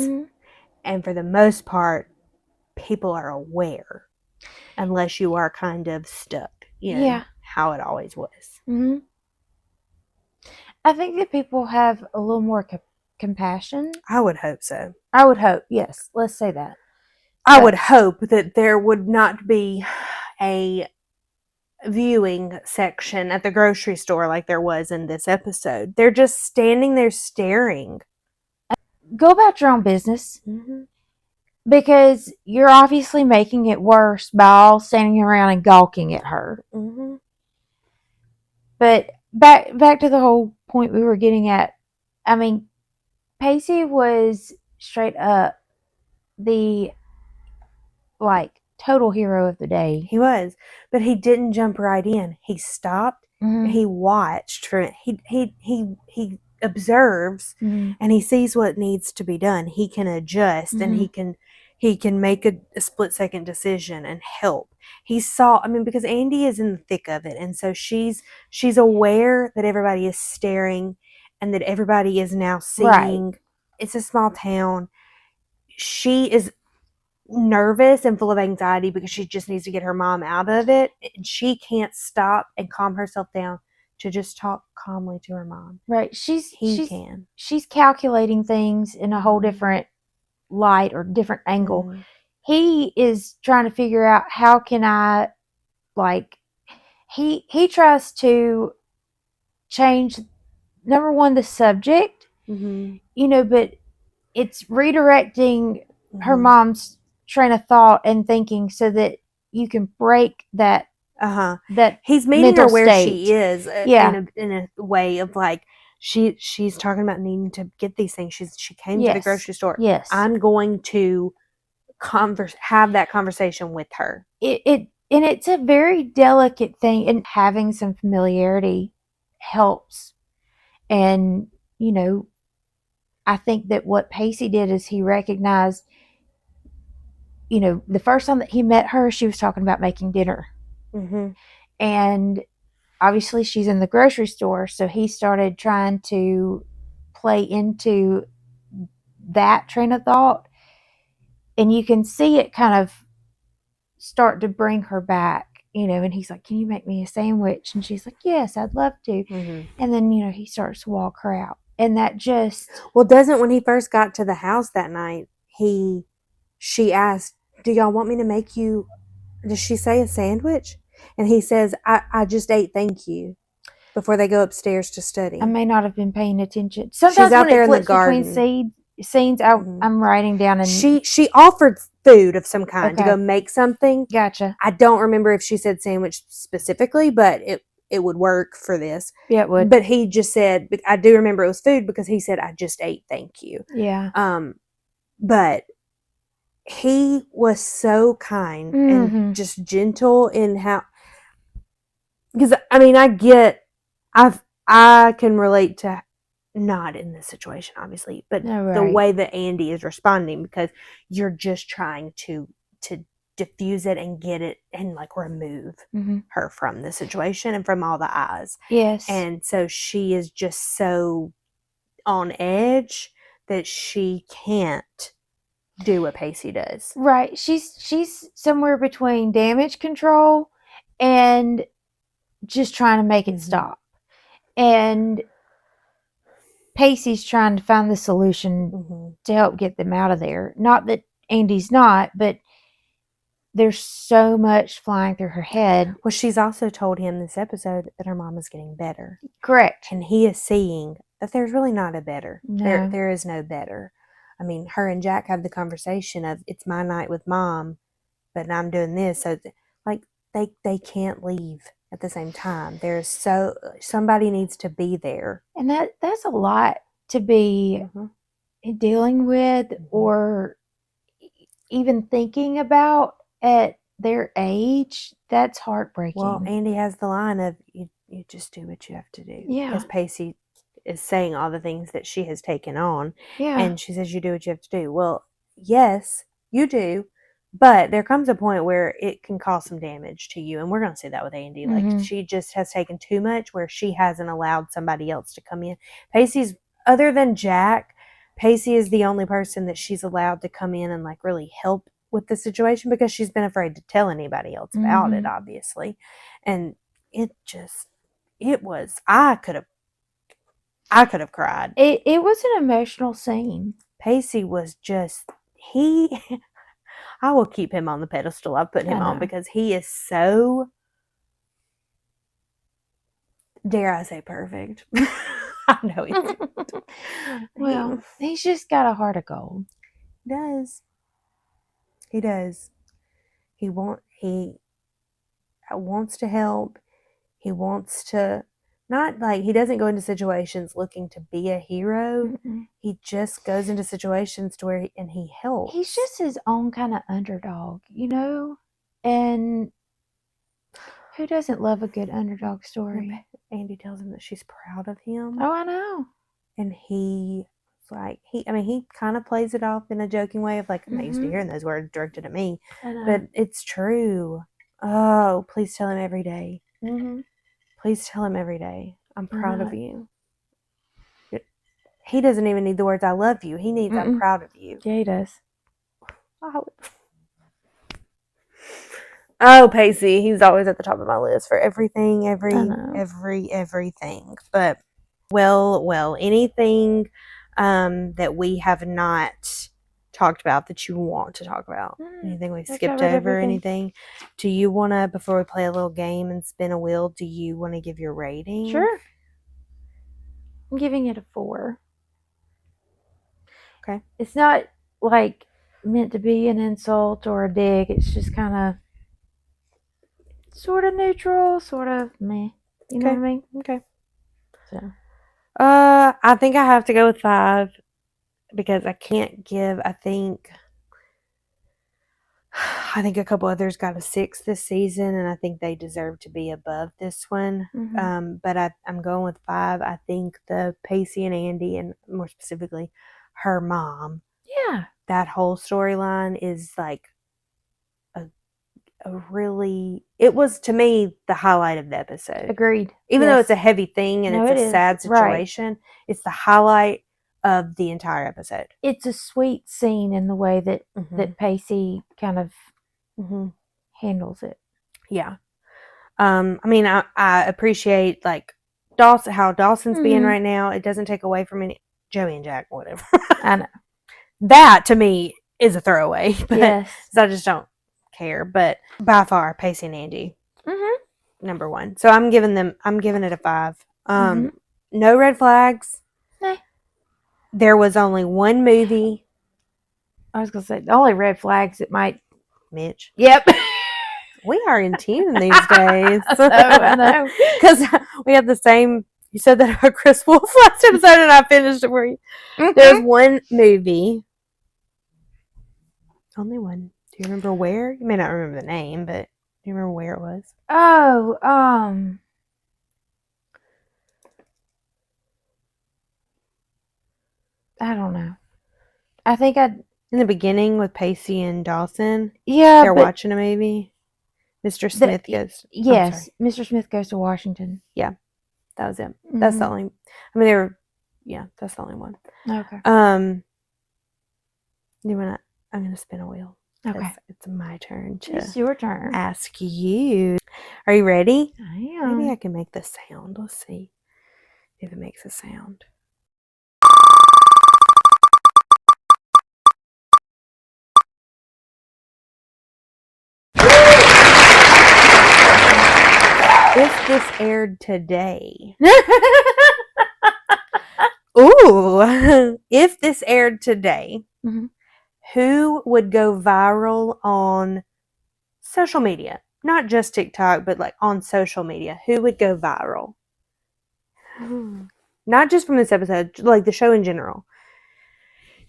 Speaker 1: And for the most part, people are aware. Unless you are kind of stuck in how it always was.
Speaker 2: I think that people have a little more compassion.
Speaker 1: I would hope so.
Speaker 2: I would hope, yes. Let's say that.
Speaker 1: I would hope that there would not be a viewing section at the grocery store like there was in this episode. They're just standing there staring.
Speaker 2: Go about your own business. Because you're obviously making it worse by all standing around and gawking at her. But back to the whole point we were getting at. I mean, Pacey was straight up the total hero of the day.
Speaker 1: He was, but he didn't jump right in. He stopped. He watched for it. He observes and he sees what needs to be done. He can adjust and he can make a split second decision and help. He saw, I mean, because Andy is in the thick of it, and so she's aware that everybody is staring and that everybody is now seeing. Right. It's a small town. She is nervous and full of anxiety because she just needs to get her mom out of it, and she can't stop and calm herself down to just talk calmly to her mom.
Speaker 2: Right.
Speaker 1: He can.
Speaker 2: She's calculating things in a whole different light or different angle.
Speaker 1: Mhm.
Speaker 2: He is trying to figure out how can I, like, he tries to change, number one, the subject,
Speaker 1: Mhm.
Speaker 2: but it's redirecting her
Speaker 1: Mhm.
Speaker 2: mom's train of thought and thinking so that you can break that that
Speaker 1: He's meeting
Speaker 2: mental
Speaker 1: her where
Speaker 2: state.
Speaker 1: she is
Speaker 2: Yeah.
Speaker 1: in a way of like she's talking about needing to get these things. She came to the
Speaker 2: Yes.
Speaker 1: grocery store.
Speaker 2: Yes.
Speaker 1: I'm going to have that conversation with her.
Speaker 2: And it's a very delicate thing, and having some familiarity helps. And I think that what Pacey did is he recognized, the first time that he met her, she was talking about making dinner.
Speaker 1: Mm-hmm.
Speaker 2: And obviously she's in the grocery store, so he started trying to play into that train of thought. And you can see it kind of start to bring her back, and he's like, can you make me a sandwich? And she's like, yes, I'd love to.
Speaker 1: Mm-hmm.
Speaker 2: And then, he starts to walk her out. And that just...
Speaker 1: Well, when he first got to the house that night, she asked, do y'all want me to make you, does she say a sandwich? And he says, I just ate, thank you, before they go upstairs to study.
Speaker 2: I may not have been paying attention. Sometimes
Speaker 1: she's out
Speaker 2: when
Speaker 1: there
Speaker 2: it
Speaker 1: in the
Speaker 2: flips between
Speaker 1: garden.
Speaker 2: scenes, I'm writing down. And
Speaker 1: she offered food of some kind to go make something.
Speaker 2: Gotcha.
Speaker 1: I don't remember if she said sandwich specifically, but it would work for this.
Speaker 2: Yeah, it would.
Speaker 1: But he just said, I do remember it was food because he said, I just ate, thank you.
Speaker 2: Yeah.
Speaker 1: But he was so kind and just gentle in how, because I mean, I can relate to, not in this situation, obviously, but the way that Andy is responding, because you're just trying to diffuse it and get it and like remove her from the situation and from all the eyes.
Speaker 2: Yes.
Speaker 1: And so she is just so on edge that she can't do what Pacey does.
Speaker 2: Right. She's somewhere between damage control and just trying to make it stop. And Pacey's trying to find the solution to help get them out of there. Not that Andy's not, but there's so much flying through her head.
Speaker 1: Well, she's also told him this episode that her mom is getting better.
Speaker 2: Correct.
Speaker 1: And he is seeing that there's really not a better.
Speaker 2: No.
Speaker 1: There is no better. I mean, her and Jack have the conversation of, it's my night with mom, but I'm doing this. So, like, they can't leave at the same time. Somebody needs to be there.
Speaker 2: And that's a lot to be dealing with or even thinking about at their age. That's heartbreaking.
Speaker 1: Well, Andy has the line of, you just do what you have to do.
Speaker 2: Yeah.
Speaker 1: Because Pacey is saying all the things that she has taken on.
Speaker 2: Yeah.
Speaker 1: And she says, you do what you have to do. Well, yes, you do. But there comes a point where it can cause some damage to you. And we're going to see that with Andy. Like, she just has taken too much where she hasn't allowed somebody else to come in. Pacey's, other than Jack, Pacey is the only person that she's allowed to come in and, like, really help with the situation because she's been afraid to tell anybody else about it, obviously. And I could have cried.
Speaker 2: It was an emotional scene.
Speaker 1: Pacey was just, I will keep him on the pedestal I've put him on because he is so, dare I say, perfect. I know he is.
Speaker 2: Well, he's just got a heart of gold.
Speaker 1: He does. He does. He wants to help. He wants to, not like, he doesn't go into situations looking to be a hero. He just goes into situations to where he helps.
Speaker 2: He's just his own kind of underdog, and who doesn't love a good underdog story?
Speaker 1: Andy tells him that she's proud of him.
Speaker 2: Oh, I know.
Speaker 1: And he kind of plays it off in a joking way of like, I'm not used to hearing those words directed at me. But it's true. Oh, please tell him every day. Please tell him every day. I'm proud of you. He doesn't even need the words I love you. He needs I'm proud of you.
Speaker 2: Yeah, he does.
Speaker 1: Oh, Pacey. He's always at the top of my list for everything,
Speaker 2: I know.
Speaker 1: everything. But, well, anything that we have not talked about that you want to talk about? Anything we skipped
Speaker 2: covered
Speaker 1: over?
Speaker 2: everything.
Speaker 1: Anything? Do you want to, before we play a little game and spin a wheel, do you want to give your rating?
Speaker 2: Sure. I'm giving it a 4.
Speaker 1: Okay.
Speaker 2: It's not like meant to be an insult or a dig. It's just kind of sort of neutral, sort of meh. You know what I mean?
Speaker 1: Okay.
Speaker 2: So.
Speaker 1: I think I have to go with 5 because I can't give. I think a couple others got a 6 this season, and I think they deserve to be above this one.
Speaker 2: Mm-hmm.
Speaker 1: But I'm going with 5. I think the Pacey and Andy, and more specifically, her mom.
Speaker 2: Yeah.
Speaker 1: That whole storyline is like a really. It was to me the highlight of the episode.
Speaker 2: Agreed.
Speaker 1: Even though it's a heavy thing and it's a sad situation,
Speaker 2: right.
Speaker 1: It's the highlight of the entire episode.
Speaker 2: It's a sweet scene in the way that that Pacey kind of handles it.
Speaker 1: Yeah. I mean, I appreciate like Dawson, how Dawson's being right now. It doesn't take away from any Joey and Jack, whatever.
Speaker 2: I know.
Speaker 1: That to me is a throwaway, but
Speaker 2: yes.
Speaker 1: I just don't care. But by far, Pacey and Andy, number 1. So I'm giving it a 5. No red flags.
Speaker 2: Nah.
Speaker 1: There was only one movie.
Speaker 2: I was gonna say the only red flags it might.
Speaker 1: Mitch.
Speaker 2: Yep.
Speaker 1: We are in tune these days.
Speaker 2: I know.
Speaker 1: Because we had the same. You said that about Chris Wolf last episode, and I finished it for you. There's one movie. Only one. Do you remember where? You may not remember the name, but do you remember where it was?
Speaker 2: Oh, I don't know. I think in
Speaker 1: the beginning with Pacey and Dawson.
Speaker 2: Yeah,
Speaker 1: they're watching a movie. Mr. Smith goes.
Speaker 2: Yes, Mr. Smith goes to Washington.
Speaker 1: Yeah, that was it. That's the only. I mean, they were. Yeah, that's the only one.
Speaker 2: Okay.
Speaker 1: I'm gonna spin a wheel.
Speaker 2: Okay.
Speaker 1: It's my turn to.
Speaker 2: It's your turn.
Speaker 1: Ask you. Are you ready?
Speaker 2: I am.
Speaker 1: Maybe I can make the sound. Let's see if it makes a sound. If this aired today. Ooh. If this aired today, who would go viral on social media? Not just TikTok, but like on social media. Who would go viral? Not just from this episode, like the show in general.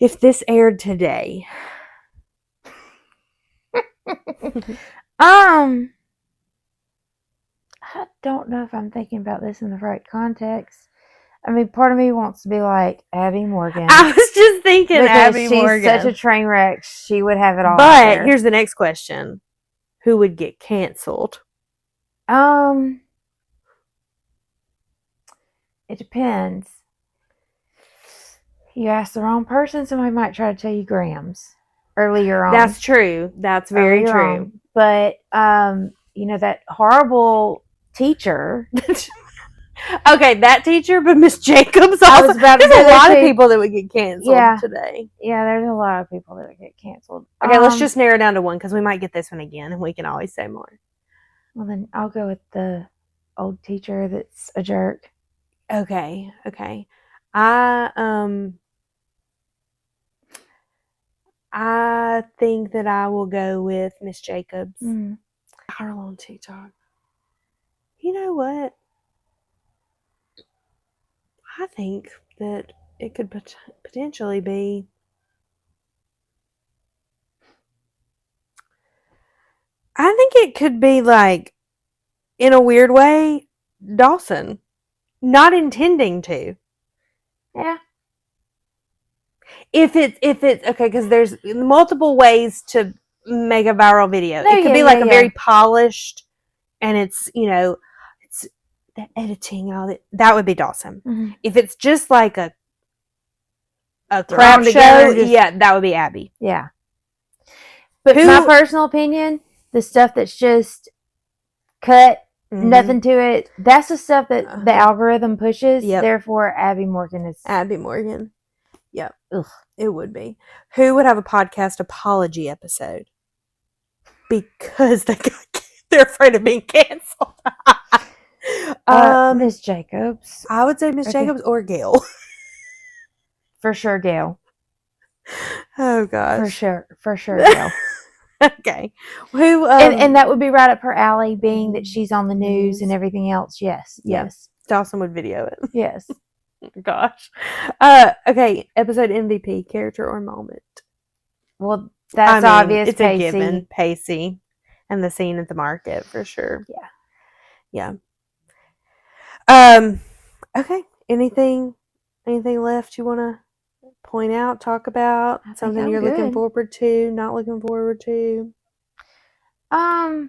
Speaker 1: If this aired today.
Speaker 2: I don't know if I'm thinking about this in the right context. I mean, part of me wants to be like Abby Morgan.
Speaker 1: I was just thinking Abby Morgan.
Speaker 2: She's such a train wreck. She would have it all.
Speaker 1: But here's the next question: who would get canceled?
Speaker 2: It depends. You asked the wrong person, somebody might try to tell you Grams earlier on.
Speaker 1: That's true. That's very true.
Speaker 2: On. But that horrible teacher.
Speaker 1: Okay, that teacher, but Miss Jacobs also. There's a lot of people that would get canceled today.
Speaker 2: Yeah, there's a lot of people that would get canceled.
Speaker 1: Okay, let's just narrow down to one because we might get this one again and we can always say more.
Speaker 2: Well, then I'll go with the old teacher that's a jerk.
Speaker 1: Okay. I think that I will go with Miss Jacobs. Viral on TikTok. You know what? I think that it could potentially be. I think it could be like, in a weird way, Dawson. Not intending to.
Speaker 2: Yeah.
Speaker 1: If it's okay, because there's multiple ways to make a viral video. It could be like a very polished, and it's it's the editing and all that would be Dawson. If it's just like a crap show, that would be Abby.
Speaker 2: Yeah. But my personal opinion, the stuff that's just cut,
Speaker 1: Mhm.
Speaker 2: nothing to it. That's the stuff that the algorithm pushes.
Speaker 1: Yep.
Speaker 2: Therefore, Abby Morgan is.
Speaker 1: Abby Morgan. Yep.
Speaker 2: Ugh.
Speaker 1: It would be. Who would have a podcast apology episode? Because they're afraid of being canceled.
Speaker 2: Miss Jacobs.
Speaker 1: I would say Miss Jacobs or Gail.
Speaker 2: For sure, Gail.
Speaker 1: Oh gosh.
Speaker 2: For sure, Gail.
Speaker 1: Okay. Who?
Speaker 2: And that would be right up her alley, being that she's on the news and everything else. Yes. Yes.
Speaker 1: Dawson would video it.
Speaker 2: Yes.
Speaker 1: Gosh. Okay. Episode MVP, character or moment.
Speaker 2: Well, that's obvious.
Speaker 1: It's
Speaker 2: Pacey.
Speaker 1: a given. Pacey, and the scene at the market for sure. Yeah. Okay. Anything left you want to point out, talk about? Something you're looking forward to, not looking forward to?
Speaker 2: I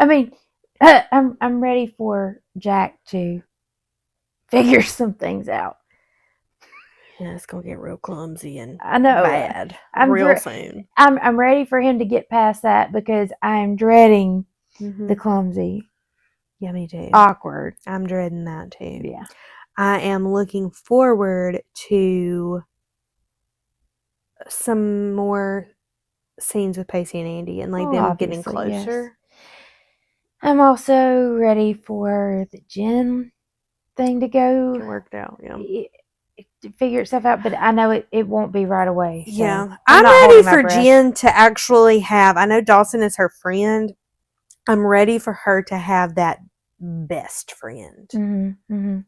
Speaker 2: mean, I'm ready for Jack to figure some things out.
Speaker 1: Yeah, it's gonna get real clumsy and
Speaker 2: I know
Speaker 1: bad soon.
Speaker 2: I'm ready for him to get past that because I'm dreading the clumsy.
Speaker 1: Yeah, me too.
Speaker 2: Awkward.
Speaker 1: I'm dreading that too.
Speaker 2: Yeah.
Speaker 1: I am looking forward to some more scenes with Pacey and Andy and them getting closer.
Speaker 2: Yes. I'm also ready for the Jen thing to go.
Speaker 1: It worked out, yeah.
Speaker 2: To figure itself out, but I know it won't be right away. So
Speaker 1: yeah. I'm ready for Jen to actually have, I know Dawson is her friend. I'm ready for her to have that best friend.
Speaker 2: Mm-hmm.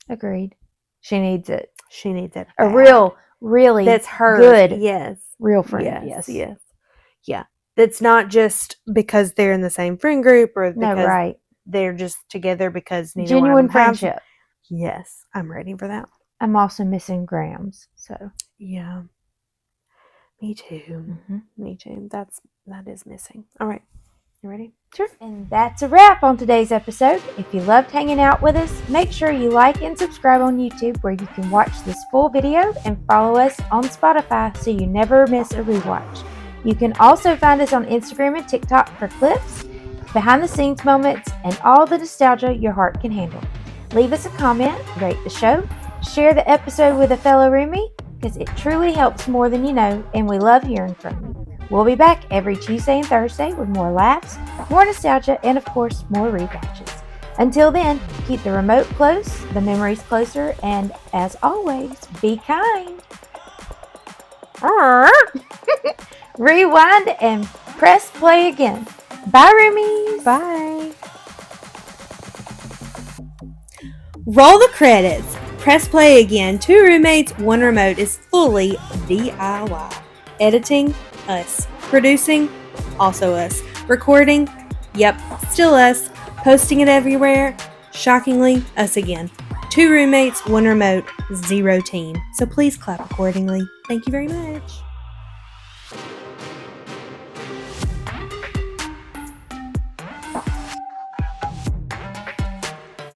Speaker 2: Agreed. She needs it.
Speaker 1: She needs it.
Speaker 2: A real, really
Speaker 1: that's her
Speaker 2: good.
Speaker 1: Yes.
Speaker 2: Real friend. Yes.
Speaker 1: Yeah. That's not just because they're in the same friend group or because they're just together because neither
Speaker 2: genuine
Speaker 1: one of them
Speaker 2: friendship.
Speaker 1: Yes. I'm ready for that.
Speaker 2: I'm also missing Grams. So
Speaker 1: yeah. Me too. Me too. That is missing. All right. You ready?
Speaker 2: Sure. And that's a wrap on today's episode. If you loved hanging out with us, make sure you like and subscribe on YouTube where you can watch this full video and follow us on Spotify so you never miss a rewatch. You can also find us on Instagram and TikTok for clips, behind the scenes moments, and all the nostalgia your heart can handle. Leave us a comment, rate the show, share the episode with a fellow roomie because it truly helps more than you know, and we love hearing from you. We'll be back every Tuesday and Thursday with more laughs, more nostalgia, and of course, more rewatches. Until then, keep the remote close, the memories closer, and as always, be kind. Rewind and press play again. Bye, roomies.
Speaker 1: Bye. Roll the credits. Press play again. 2 roommates, 1 remote is fully DIY. Editing, us. Producing, also us. Recording, yep, still us. Posting it everywhere, shockingly, us again. 2 roommates, 1 remote, 0 team. So please clap accordingly. Thank you very much.